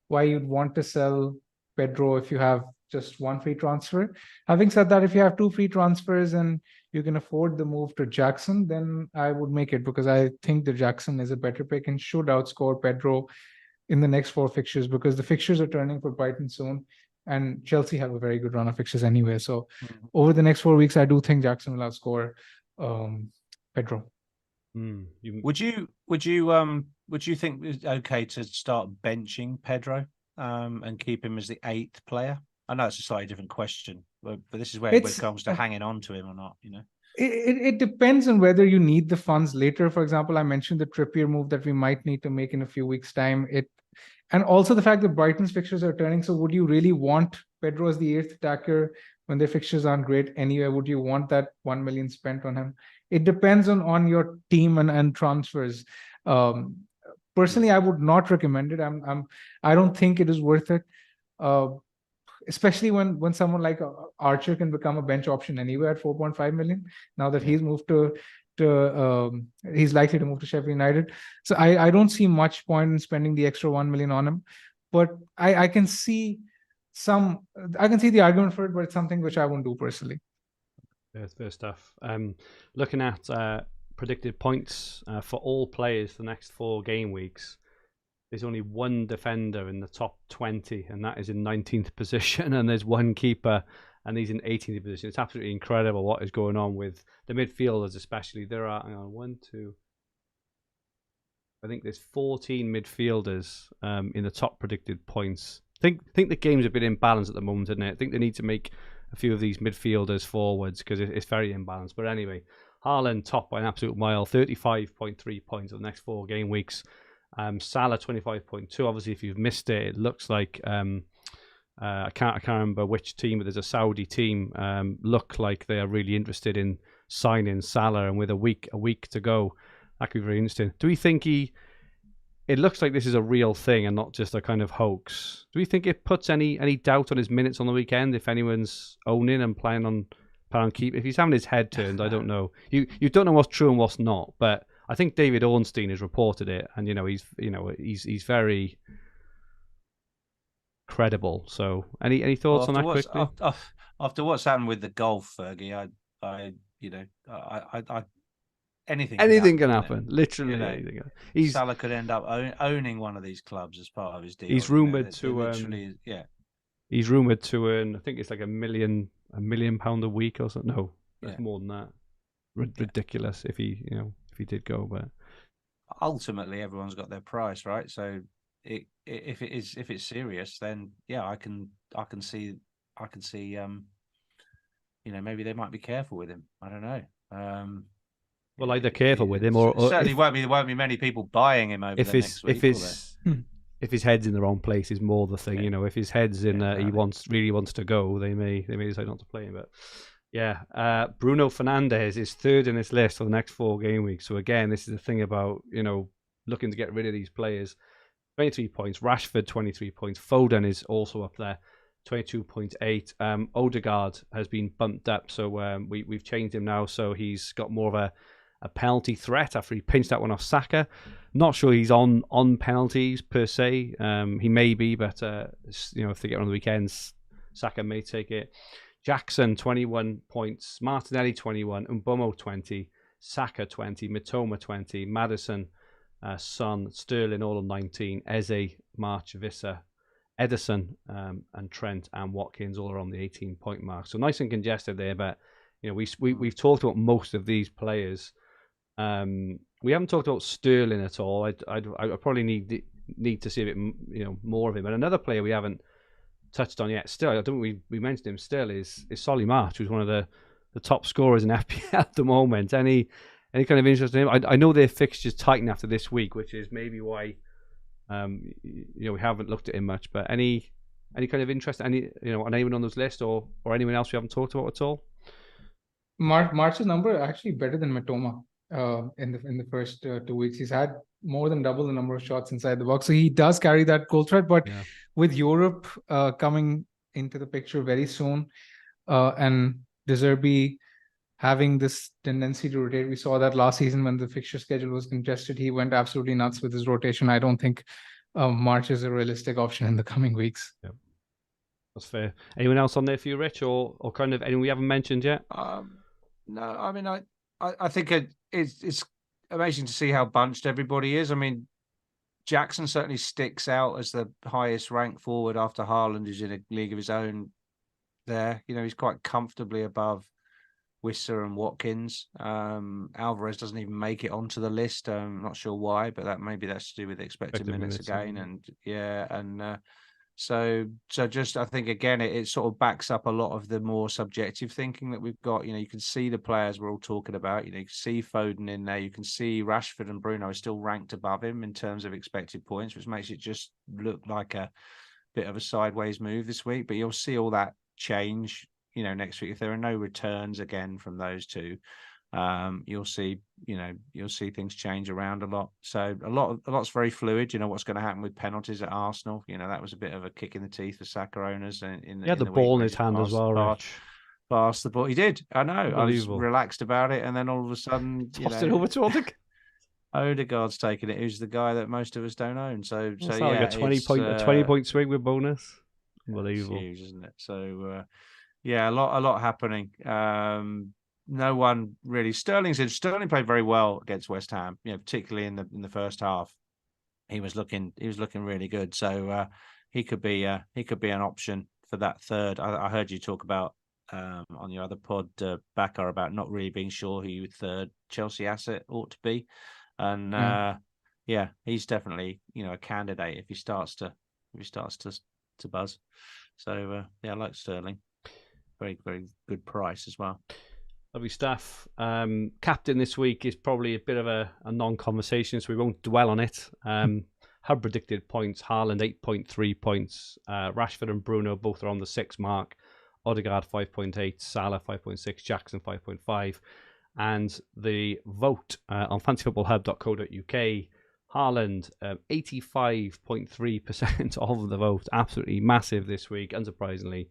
why you'd want to sell Pedro if you have just one free transfer. Having said that, if you have two free transfers and you can afford the move to Jackson, then I would make it, because I think that Jackson is a better pick and should outscore Pedro in the next 4 fixtures, because the fixtures are turning for Brighton soon, and Chelsea have a very good run of fixtures anyway. So over the next 4 weeks, I do think Jackson will outscore Pedro. Would you think it's okay to start benching Pedro and keep him as the 8th player? I know it's a slightly different question, but this is where it comes to hanging on to him or not, you know. It depends on whether you need the funds later. For example, I mentioned the Trippier move that we might need to make in a few weeks' time. And also the fact that Brighton's fixtures are turning. So would you really want Pedro as the 8th attacker when their fixtures aren't great anyway? Would you want that 1 million spent on him? It depends on your team and transfers. Personally, I would not recommend it. I don't think it is worth it. Especially when someone like Archer can become a bench option anywhere at 4.5 million. Now that he's moved he's likely to move to Sheffield United. So I don't see much point in spending the extra 1 million on him. But I can see the argument for it, but it's something which I won't do personally. Fair stuff. Looking at predicted points for all players for the next 4 game weeks, there's only one defender in the top 20, and that is in 19th position, and there's one keeper, and he's in 18th position. It's absolutely incredible what is going on with the midfielders, especially. There are, I think there's 14 midfielders in the top predicted points. I think the game's a bit imbalanced at the moment, isn't it? I think they need to make a few of these midfielders forwards, because it's very imbalanced. But anyway, Haaland top by an absolute mile, 35.3 points in the next 4 game weeks. Salah 25.2. Obviously, if you've missed it, it looks like I can't remember which team, but there's a Saudi team look like they are really interested in signing Salah, and with a week to go, that could be very interesting. Do we think it looks like this is a real thing and not just a kind of hoax? Do we think it puts any doubt on his minutes on the weekend if anyone's owning and planning on keep? If he's having his head turned, I don't know. You don't know what's true and what's not, but I think David Ornstein has reported it, and he's very credible. So, any thoughts on that quickly? After what's happened with the golf, Fergie, anything can happen. Literally anything. Salah could end up owning one of these clubs as part of his deal. He's rumored He's rumored to earn, I think it's like £1 million a week or something. No, that's more than that. Ridiculous if he did go, but ultimately everyone's got their price, right? So if it's serious, then I can see maybe they might be careful with him. I don't know. Well, either careful with him, or certainly won't be many people buying him over the next week. If his head's in the wrong place is more the thing. If his head's in he really wants to go, they may decide not to play him. But Bruno Fernandes is 3rd in this list for the next 4 game weeks. So again, this is the thing about looking to get rid of these players. 23 points. Rashford 23 points. Foden is also up there, 22.8. Odegaard has been bumped up, so we've changed him now, so he's got more of a penalty threat after he pinched that one off Saka. Not sure he's on penalties per se. He may be, but if they get on the weekends, Saka may take it. Jackson 21 points, Martinelli 21, Mbeumo 20, Saka 20, Mitoma 20, Maddison, Son, Sterling all on 19, Eze, March, Visser, Ederson, and Trent and Watkins all are on the 18-point mark. So nice and congested there, but we've talked about most of these players. We haven't talked about Sterling at all. I probably need to see a bit more of him. And another player we haven't touched on yet, still, I don't think we mentioned him still, is Solly March, who's one of the top scorers in FPL at the moment. Any kind of interest in him? I know their fixtures tighten after this week, which is maybe why we haven't looked at him much. But any kind of interest on anyone on those lists or anyone else we haven't talked about at all? March's number are actually better than Mitoma in the first 2 weeks. He's had more than double the number of shots inside the box, so he does carry that goal threat. But with Europe coming into the picture very soon, and De Zerbi having this tendency to rotate, we saw that last season when the fixture schedule was congested. He went absolutely nuts with his rotation. I don't think March is a realistic option in the coming weeks. That's fair. Anyone else on there for you, Rich, or kind of anyone we haven't mentioned yet? No, I mean, I think it's amazing to see how bunched everybody is. I mean, Jackson certainly sticks out as the highest ranked forward after Haaland, who's in a league of his own there. He's quite comfortably above Wissa and Watkins. Alvarez doesn't even make it onto the list. I'm not sure why, but maybe that's to do with expected minutes again. And so just I think again it sort of backs up a lot of the more subjective thinking that we've got. You can see the players we're all talking about. You can see Foden in there. You can see Rashford and Bruno are still ranked above him in terms of expected points, which makes it just look like a bit of a sideways move this week. But you'll see all that change next week if there are no returns again from those two. You'll see things change around a lot. So a lot's very fluid. What's going to happen with penalties at Arsenal. That was a bit of a kick in the teeth for Saka owners. He had the ball in his hand as well, Rich. Pass the ball. He did. I know. I was relaxed about it, and then all of a sudden, tossed it over to Odegaard. Odegaard's taking it. Who's the guy that most of us don't own? So yeah, like a 20-point swing with bonus. Unbelievable, it's huge, isn't it? So yeah, a lot happening. No one really. Sterling played very well against West Ham. Particularly in the first half, he was looking really good. So he could be an option for that third. I heard you talk about on your other pod, Bakar, about not really being sure who your third Chelsea asset ought to be, and yeah, he's definitely a candidate if he starts to buzz. So yeah, I like Sterling. Very, very good price as well. Lovely stuff. Captain this week is probably a bit of a non-conversation, so we won't dwell on it. Have predicted points. Haaland 8.3 points. Rashford and Bruno both are on the 6 mark. Odegaard 5.8. Salah 5.6. Jackson 5.5. And the vote on fantasyfootballhub.co.uk. Haaland 85.3% of the vote. Absolutely massive this week, unsurprisingly.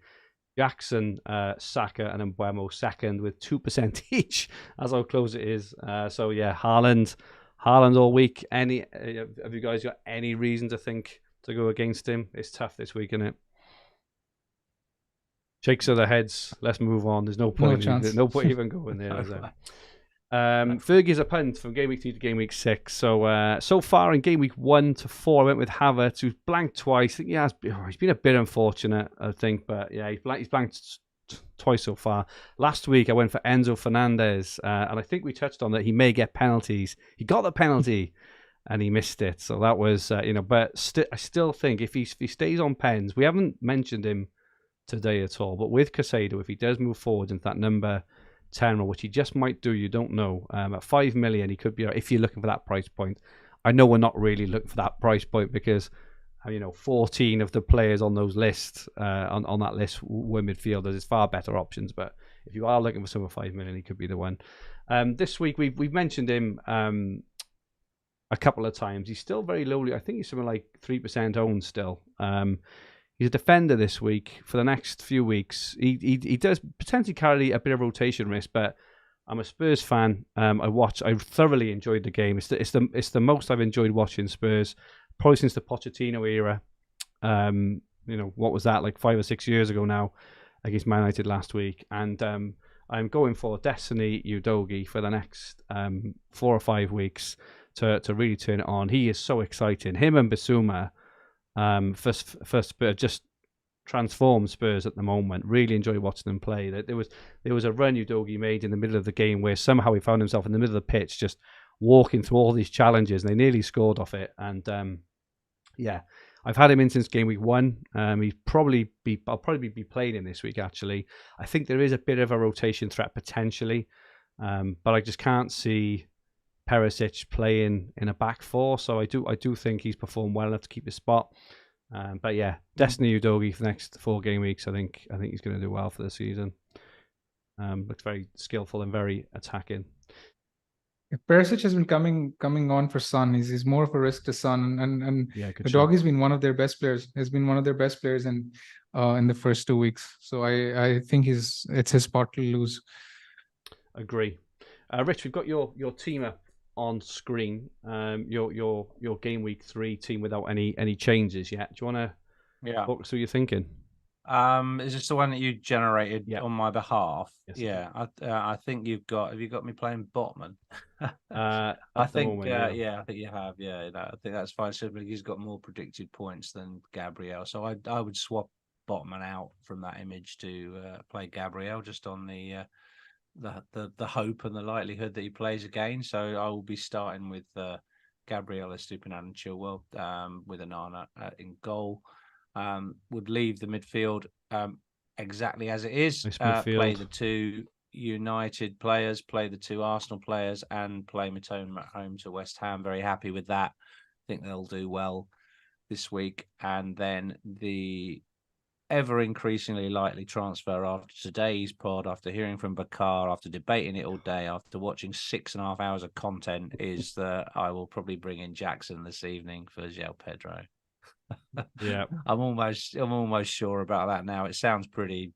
Jackson, Saka, and Mbeumo second with 2% each. As how close it is. So yeah, Haaland all week. Have you guys got any reason to think to go against him? It's tough this week, isn't it? Shakes of the heads. Let's move on. There's no point. No point even going there. Is there? Fergie's a punt from game week 2 to game week 6. So far in game week 1 to 4, I went with Havertz, who's blanked twice. I think he's been a bit unfortunate, I think, but yeah, he's blanked twice so far. Last week I went for Enzo Fernandez, and I think we touched on that he may get penalties. He got the penalty and he missed it, so that was but I still think if he stays on pens, we haven't mentioned him today at all, but with Casado, if he does move forward into that number 10, which he just might do, you don't know. At 5 million, he could be, if you're looking for that price point. I know we're not really looking for that price point because 14 of the players on those lists on that list were midfielders. There's far better options, but if you are looking for someone 5 million, he could be the one. This week we've mentioned him a couple of times. He's still very lowly. I think he's something like 3% owned still. He's a defender this week. For the next few weeks, he does potentially carry a bit of rotation risk, but I'm a Spurs fan. I thoroughly enjoyed the game. It's the most I've enjoyed watching Spurs probably since the Pochettino era. What was that, like 5 or 6 years ago now, against Man United last week, and I'm going for Destiny Udogie for the next 4 or 5 weeks to really turn it on. He is so exciting. Him and Bissouma. For Spurs, just transformed Spurs at the moment. Really enjoy watching them play. There was a run Udogie made in the middle of the game where somehow he found himself in the middle of the pitch, just walking through all these challenges, and they nearly scored off it. And yeah, I've had him in since game week 1. I'll probably be playing him this week. Actually, I think there is a bit of a rotation threat potentially, but I just can't see Perisic playing in a back 4, so I do think he's performed well enough to keep his spot. But yeah, Destiny Udogie for the next 4 game weeks. I think he's going to do well for the season. Looks very skillful and very attacking. Perisic has been coming on for Son. He's more of a risk to Son, and yeah, Udogie's been one of their best players. Has been one of their best players in the first 2 weeks. So I think it's his spot to lose. Agree. Rich, we've got your team up on screen. Your game week 3 team without any changes yet. Do you want to walk us through your thinking? Is this the one that you generated on my behalf? Yes, yeah, I think have you got me playing Botman? I think, I think you have. Yeah, I think that's fine. Simply, he's got more predicted points than Gabriel, so I would swap Botman out from that image to play Gabriel, just on the hope and the likelihood that he plays again. So I will be starting with Gabriel, Estupiñán, and Chilwell, with Onana in goal. Would leave the midfield exactly as it is. Play the 2 United players, play the 2 Arsenal players, and play Mitoma at home to West Ham. Very happy with that. I think they'll do well this week. And then the ever increasingly likely transfer after today's pod, after hearing from Bakar, after debating it all day, after watching 6.5 hours of content, is that I will probably bring in Jackson this evening for João Pedro. Yeah, I'm almost sure about that now. It sounds pretty,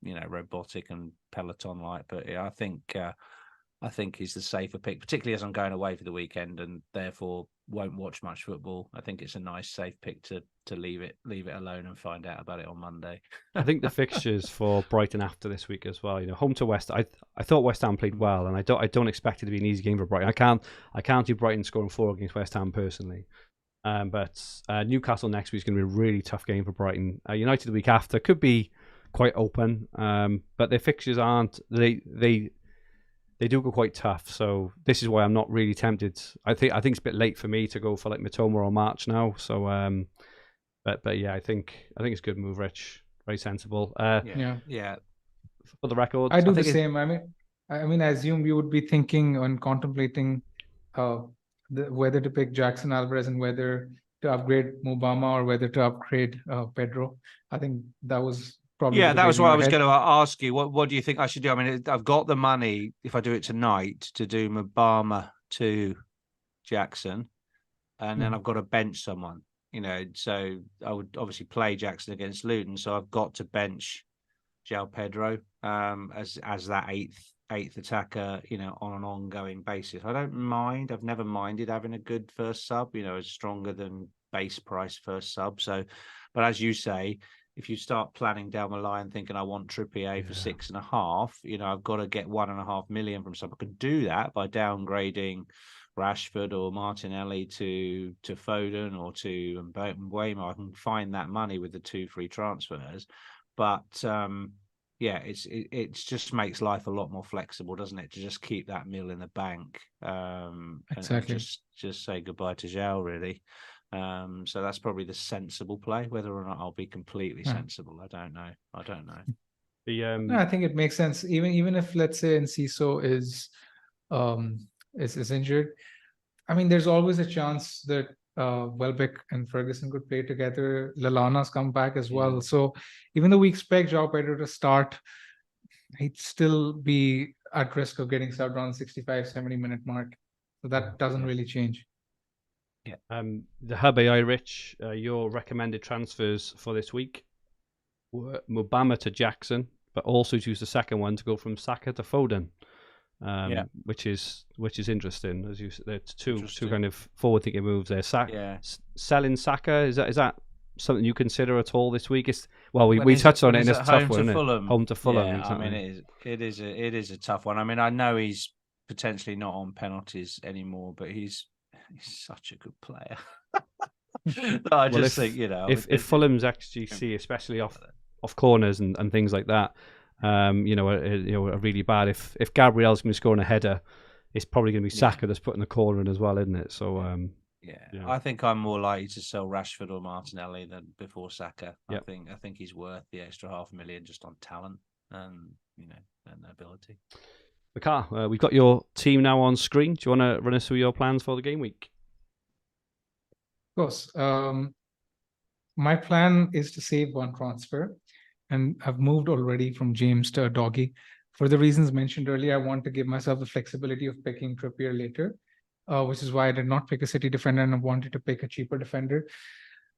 robotic and Peloton-like, but yeah, I think he's the safer pick, particularly as I'm going away for the weekend and therefore won't watch much football. I think it's a nice, safe pick to leave it alone and find out about it on Monday. I think the fixtures for Brighton after this week as well. Home to West. I thought West Ham played well, and I don't expect it to be an easy game for Brighton. I can't do Brighton scoring 4 against West Ham personally. But Newcastle next week is going to be a really tough game for Brighton. United the week after could be quite open, but their fixtures aren't. They do go quite tough. So this is why I'm not really tempted. I think it's a bit late for me to go for like Mitoma or March now. So but yeah, I think it's a good move, Rich. Very sensible. Yeah. For the record, I do the same. I mean, I assume you would be thinking and contemplating whether to pick Jackson Alvarez and whether to upgrade Mubama or whether to upgrade Pedro. I think that was probably that was what I was going to ask you. What do you think I should do? I mean, I've got the money if I do it tonight to do Mubama to Jackson, and then I've got to bench someone. So I would obviously play Jackson against Luton, so I've got to bench João Pedro as that eighth attacker, on an ongoing basis. I don't mind. I've never minded having a good first sub, a stronger than base price first sub. So, but as you say, if you start planning down the line thinking I want Trippier for 6.5, I've got to get 1.5 million from someone. I could do that by downgrading Rashford or Martinelli to Foden or to Mbeumo. I can find that money with the 2 free transfers. But it just makes life a lot more flexible, doesn't it? To just keep that mil in the bank, exactly. And just say goodbye to João, really. So that's probably the sensible play. Whether or not I'll be completely sensible, I don't know. No, I think it makes sense. Even if, let's say, Enciso is injured, I mean, there's always a chance that Welbeck and Ferguson could play together. Lallana's come back as well. So even though we expect João Pedro to start, he'd still be at risk of getting subbed around 65-70 minute mark. So that doesn't really change. Yeah. The Hub AI, Rich, your recommended transfers for this week were Mubama to Jackson, but also choose the second one to go from Saka to Foden. Which is interesting, as you said. Two kind of forward-thinking moves there. Selling Saka, is that something you consider at all this week? We touched on it, and it's a tough one, isn't it? Home to Fulham. Yeah, exactly. I mean, it is a tough one. I mean, I know he's potentially not on penalties anymore, but he's such a good player. I just think, if Fulham's XGC, especially off corners and things like that, are really bad. If Gabriel's going to be scoring a header, it's probably going to be Saka that's putting the corner in as well, isn't it? So I think I'm more likely to sell Rashford or Martinelli than before Saka. I think he's worth the extra 500,000 just on talent and ability. Bakar, we've got your team now on screen. Do you want to run us through your plans for the game week? Of course. My plan is to save one transfer, and I've moved already from James to Doggy. For the reasons mentioned earlier, I want to give myself the flexibility of picking Trippier later, which is why I did not pick a City defender and I wanted to pick a cheaper defender.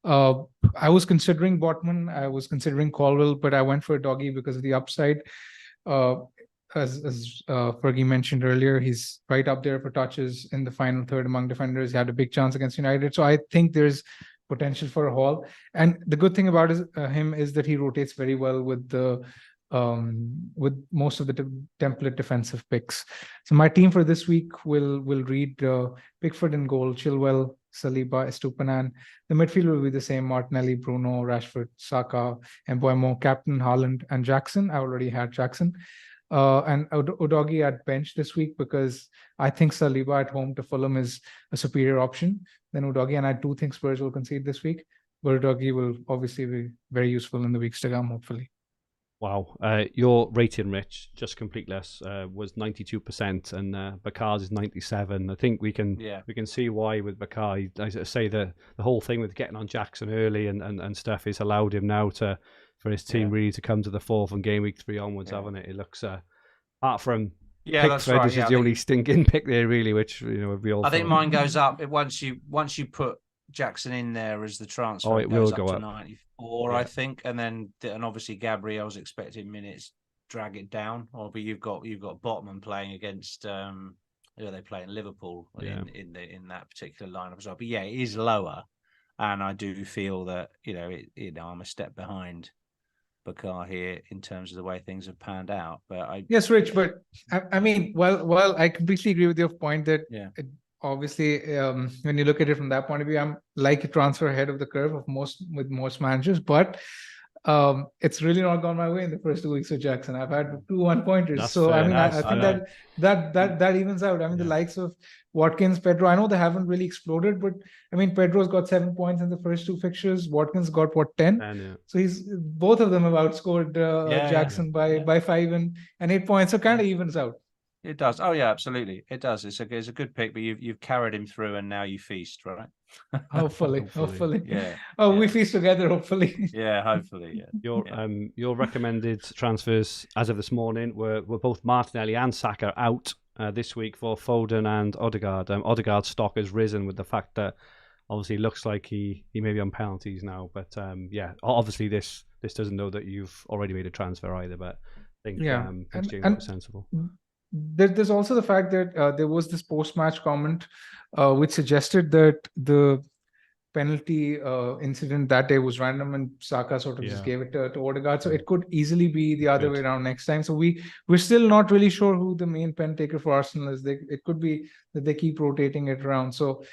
I was considering Botman, I was considering Colwell, but I went for a Doggy because of the upside. As Fergie mentioned earlier, he's right up there for touches in the final third among defenders. He had a big chance against United. So I think there's potential for a haul. And the good thing about him is that he rotates very well with most of the template defensive picks. So my team for this week will read Pickford in goal, Chilwell, Saliba, Estupinan. The midfield will be the same: Martinelli, Bruno, Rashford, Saka, Mbeumo, captain Haaland, and Jackson. I already had Jackson. And Udogie at bench this week because I think Saliba at home to Fulham is a superior option than Udogie, and I do think Spurs will concede this week, but Udogie will obviously be very useful in the weeks to come, hopefully. Wow. Your rating, Rich, just complete less, was 92%, and Bakar's is 97. I think we can see why with Bakar. I say the whole thing with getting on Jackson early and stuff has allowed him now for his team really to come to the fore from game week 3 onwards, haven't it? It looks apart from Pickford, this is the only stinking pick there, really, which we all. I think mine goes up once you put Jackson in there as the transfer. Oh, it will go up to 94, I think, and obviously Gabriel's expecting minutes drag it down. But you've got Botman playing against who are they playing? Liverpool in that particular lineup as well. But yeah, it is lower, and I do feel that I'm a step behind Bakar here in terms of the way things have panned out. But yes, Rich, but I mean, well, I completely agree with your point that obviously when you look at it from that point of view, I'm like a transfer ahead of the curve with most managers, but it's really not gone my way in the first 2 weeks with Jackson. I've had 2 1-pointers. That's so fair. I mean, I think that evens out. I mean, the likes of Watkins, Pedro, I know they haven't really exploded, but I mean, Pedro's got 7 points in the first 2 fixtures. Watkins got 10? So both of them have outscored Jackson by 5 and 8 points. So kind of evens out. It does. Oh yeah, absolutely. It does. It's a good pick, but you've carried him through, and now you feast, right? Hopefully. Yeah. We feast together. Hopefully. Yeah, hopefully. Yeah. Your recommended transfers as of this morning were both Martinelli and Saka out this week for Foden and Odegaard. Odegaard's stock has risen with the fact that obviously it looks like he may be on penalties now, but obviously this doesn't know that you've already made a transfer either. But I think it's sensible. There's also the fact that there was this post-match comment which suggested that the penalty incident that day was random and Saka sort of just gave it to Odegaard. So it could easily be the other way around next time. So we're still not really sure who the main pen taker for Arsenal is. It could be that they keep rotating it around. So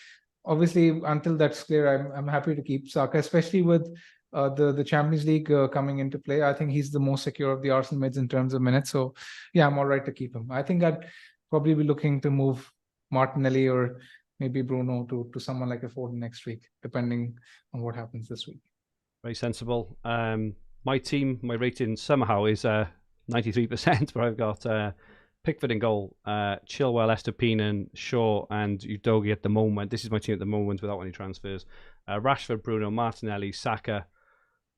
obviously until that's clear, I'm happy to keep Saka, especially with the Champions League coming into play. I think he's the most secure of the Arsenal mids in terms of minutes. So yeah, I'm all right to keep him. I think I'd probably be looking to move Martinelli or maybe Bruno to someone like a Foden next week, depending on what happens this week. Very sensible. My team, my rating somehow is 93%, but I've got Pickford in goal, Chilwell, Estupinan, Shaw, and Udogie at the moment. This is my team at the moment without any transfers. Rashford, Bruno, Martinelli, Saka,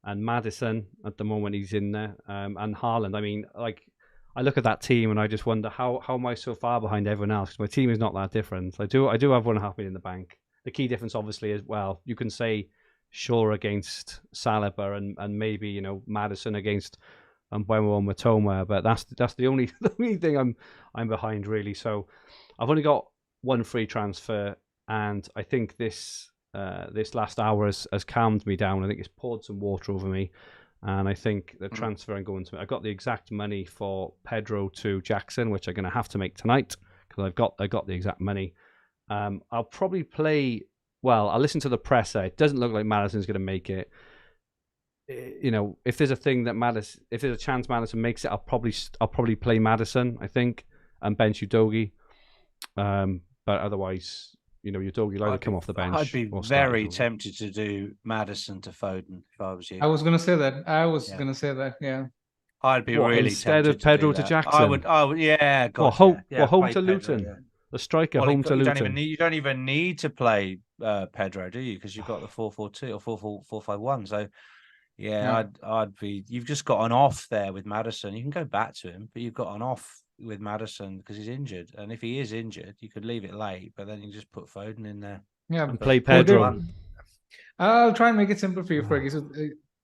and Maddison at the moment. He's in there, and Haaland. I mean, I look at that team and I just wonder how am I so far behind everyone else? Because my team is not that different. I do have £1.5 million in the bank. The key difference, obviously, is you can say Shaw against Saliba and maybe Maddison against Mbeumo and Matoma, but that's the only thing I'm behind really. So I've only got 1 free transfer, and I think this last hour has calmed me down. I think it's poured some water over me, and I think the transfer I'm going to, I got the exact money for Pedro to Jackson, which I'm going to have to make tonight because I got the exact money. I'll probably play. Well, I'll listen to the presser. It doesn't look like Maddison's going to make it. If there's a thing that if there's a chance Maddison makes it, I'll probably play Maddison, I think, and bench Udogie. But otherwise, Udogie will either come off the bench. I'd be very tempted to do Maddison to Foden if I was you. I was going to say that. Yeah. I'd be really instead tempted of Pedro to to Jackson. I would. Yeah. God, home play to Luton. Pedro, The striker home to Luton. You don't even need to play Pedro, do you? Because you've got the 4-4-2 or 4-4-1. So. Yeah, I'd be. You've just got an off there with Maddison. You can go back to him, but you've got an off with Maddison because he's injured. And if he is injured, you could leave it late, but then you just put Foden in there. Yeah, and play Pedro. I'll try and make it simple for you, Fergie. So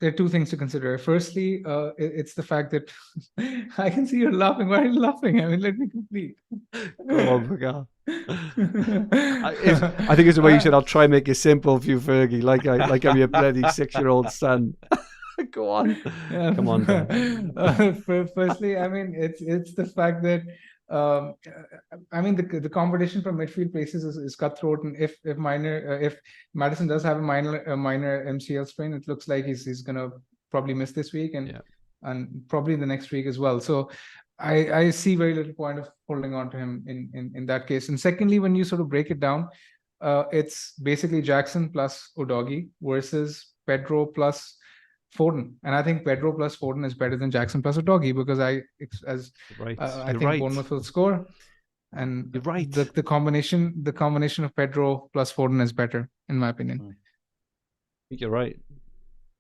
there are two things to consider. Firstly, it's the fact that I can see you're laughing. Why are you laughing? I mean, let me complete. Go on, Bakar. I think it's the way you said, I'll try and make it simple for you, Fergie, like I'm your bloody 6-year-old son. Go on. Yeah. Come on, Dan. Firstly, I mean, it's the fact that I mean the competition for midfield places is cutthroat, and if Maddison does have a minor MCL sprain, it looks like he's gonna probably miss this week and probably the next week as well. So I see very little point of holding on to him in that case. And secondly, when you sort of break it down, it's basically Jackson plus Udogie versus Pedro plus Foden, and I think Pedro plus Foden is better than Jackson plus Udogie because I think Bournemouth will score, and You're right. The combination of Pedro plus Foden is better in my opinion. I think you're right.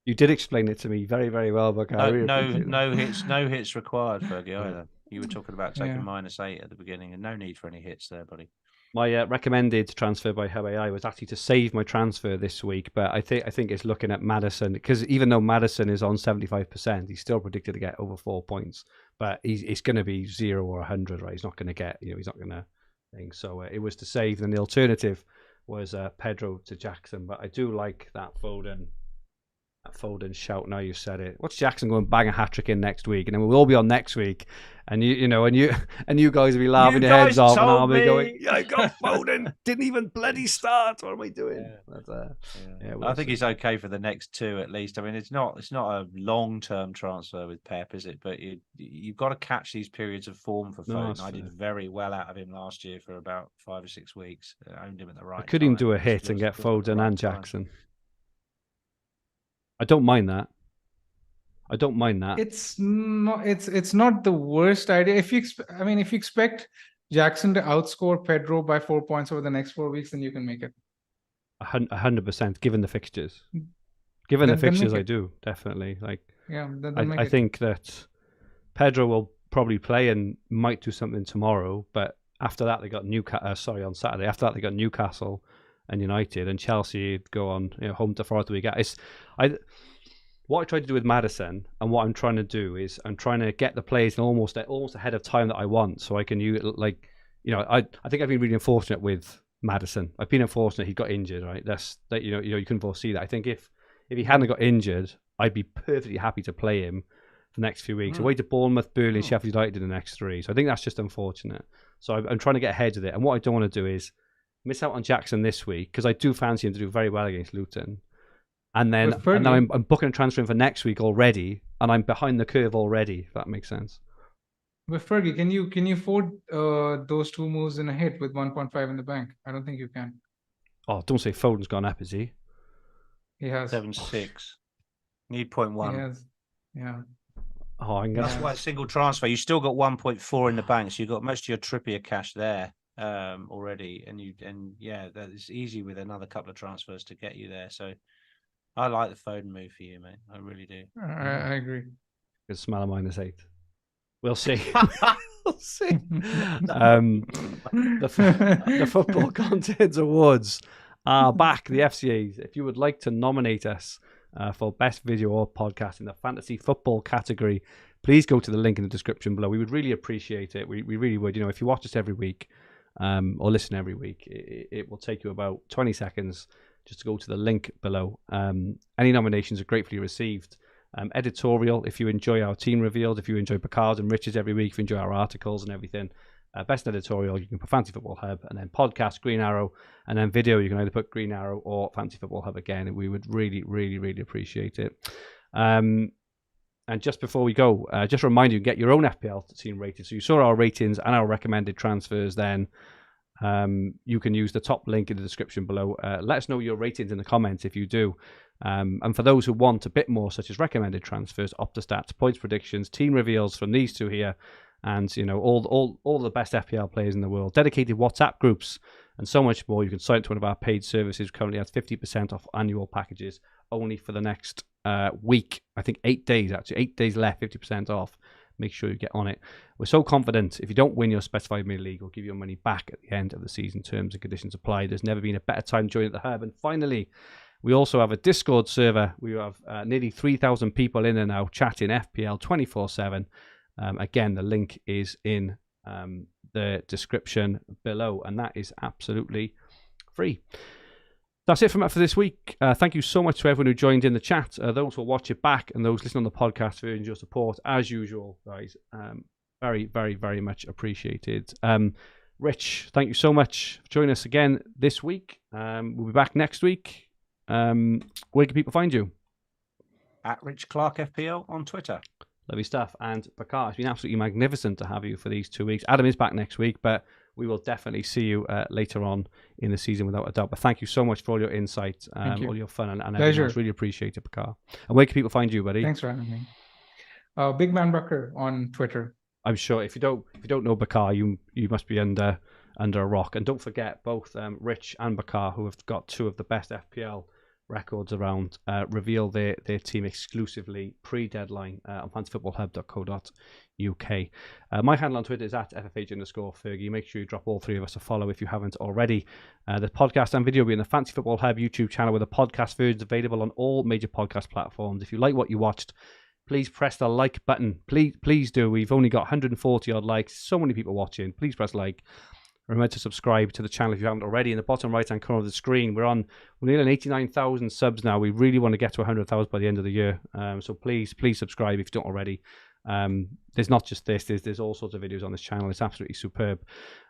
You did explain it to me very, very well, Bakar. No hits required, Fergie, either. You were talking about taking -8 at the beginning, and no need for any hits there, buddy. My recommended transfer by Hub AI was actually to save my transfer this week, but I think it's looking at Maddison, because even though Maddison is on 75%, he's still predicted to get over 4 points. But it's going to be 0 or 100, right? He's not going to get, he's not going to think. So it was to save, and the alternative was Pedro to Jackson. But I do like that Foden shout. Now you said it. What's Jackson going to bang a hat trick in next week, and then we'll all be on next week, and you guys will be laughing your heads off, and I'll be going, "Yeah, I got Foden, didn't even bloody start. What am I doing?" Yeah. I think he's okay for the next 2 at least. I mean, it's not a long-term transfer with Pep, is it? But you've got to catch these periods of form for Foden. I did very well out of him last year for about 5 or 6 weeks. I owned him at the right. I could even do a hit and get Foden and Jackson. I don't mind that. It's not the worst idea. If you expect Jackson to outscore Pedro by 4 points over the next 4 weeks, then you can make it. 100%, given the fixtures. I do definitely I think that Pedro will probably play and might do something tomorrow, but after that they got on Saturday. After that they got Newcastle and United, and Chelsea go on home to Forest. What I try to do with Maddison, and what I'm trying to do is I'm trying to get the players almost ahead of time that I want, so I can I think I've been really unfortunate with Maddison. I've been unfortunate he got injured, right? You couldn't foresee that. I think if he hadn't got injured, I'd be perfectly happy to play him for the next few weeks. Away to Bournemouth, Burnley, and Sheffield United in the next 3. So I think that's just unfortunate. So I'm trying to get ahead of it, and what I don't want to do is miss out on Jackson this week, because I do fancy him to do very well against Luton, and then I'm booking a transfer in for next week already, and I'm behind the curve already. If that makes sense. But Fergie, can you afford those 2 moves in a hit with 1.5 in the bank? I don't think you can. Oh, don't say Foden's gone up, is he? He has 7.6. Need 0.1. He has, yeah. Oh, that's why a single transfer. You still got 1.4 in the bank, so you got most of your Trippier cash there already, and that is easy with another couple of transfers to get you there. So I like the Foden move for you, mate. I really do. I agree. Good smell of -8. We'll see. We'll see. The Football Content Awards are back. The FCAs. If you would like to nominate us for Best Video or Podcast in the Fantasy Football category, please go to the link in the description below. We would really appreciate it. We really would. If you watch us every week or listen every week, it will take you about 20 seconds just to go to the link below. Any nominations are gratefully received. Editorial, if you enjoy our team reveals, if you enjoy Bakar's and Rich's every week, if you enjoy our articles and everything, best editorial, you can put Fantasy Football Hub, and then podcast, Green Arrow, and then video, you can either put Green Arrow or Fantasy Football Hub again, and we would really, really, really appreciate it. And just before we go, just a reminder, you can get your own FPL team rated. So you saw our ratings and our recommended transfers then. You can use the top link in the description below. Let us know your ratings in the comments if you do. And for those who want a bit more, such as recommended transfers, Hopta Stats, points predictions, team reveals from these 2 here, and all the best FPL players in the world, dedicated WhatsApp groups, and so much more, you can sign up to one of our paid services. Currently has 50% off annual packages only for the next week. I think 8 days, actually. 8 days left, 50% off. Make sure you get on it. We're so confident if you don't win your specified mini league, we'll give you your money back at the end of the season. Terms and conditions apply. There's never been a better time to join at the Hub. And finally, We also have a Discord server. We have nearly 3,000 people in there now chatting FPL 24/7. Again, the link is in the description below, and that is absolutely free. That's it from us for this week. Thank you so much to everyone who joined in the chat, those who will watch it back, and those listening on the podcast for your support, as usual, guys. Very, very, very much appreciated. Rich, thank you so much for joining us again this week. We'll be back next week. Where can people find you? At Rich Clarke FPL on Twitter. Lovely stuff. And Bakar, it's been absolutely magnificent to have you for these 2 weeks. Adam is back next week, but we will definitely see you later on in the season without a doubt. But thank you so much for all your insight, all your fun, and everything else. Really appreciate it, Bakar. And where can people find you, buddy? Thanks for having me. Big Man Bakar on Twitter. I'm sure if you don't know Bakar, you must be under a rock. And don't forget, both Rich and Bakar, who have got two of the best FPL records around, reveal their team exclusively pre-deadline on fantasyfootballhub.co.uk. My handle on Twitter is at @FFH_Fergie. Make sure you drop all three of us a follow if you haven't already. The podcast and video will be in the Fantasy Football Hub YouTube channel, with the podcast versions available on all major podcast platforms. If you like what you watched, please press the like button. Please do. We've only got 140 odd likes. So many people watching. Please press like. Remember to subscribe to the channel if you haven't already. In the bottom right hand corner of the screen, we're nearly 89,000 subs now. We really want to get to 100,000 by the end of the year. So please subscribe if you don't already. There's not just this. There's all sorts of videos on this channel. It's absolutely superb.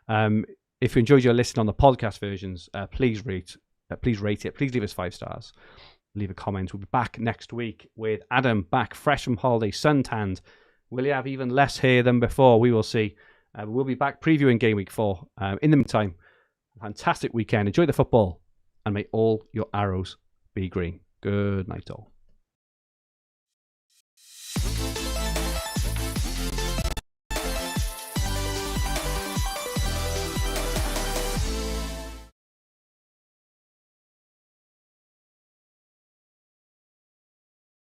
If you enjoyed your listen on the podcast versions, please rate it. Please leave us 5 stars. Leave a comment. We'll be back next week with Adam back fresh from holiday, suntanned. Will he have even less hair than before? We will see. We'll be back previewing Game Week 4. In the meantime, a fantastic weekend. Enjoy the football, and may all your arrows be green. Good night, all.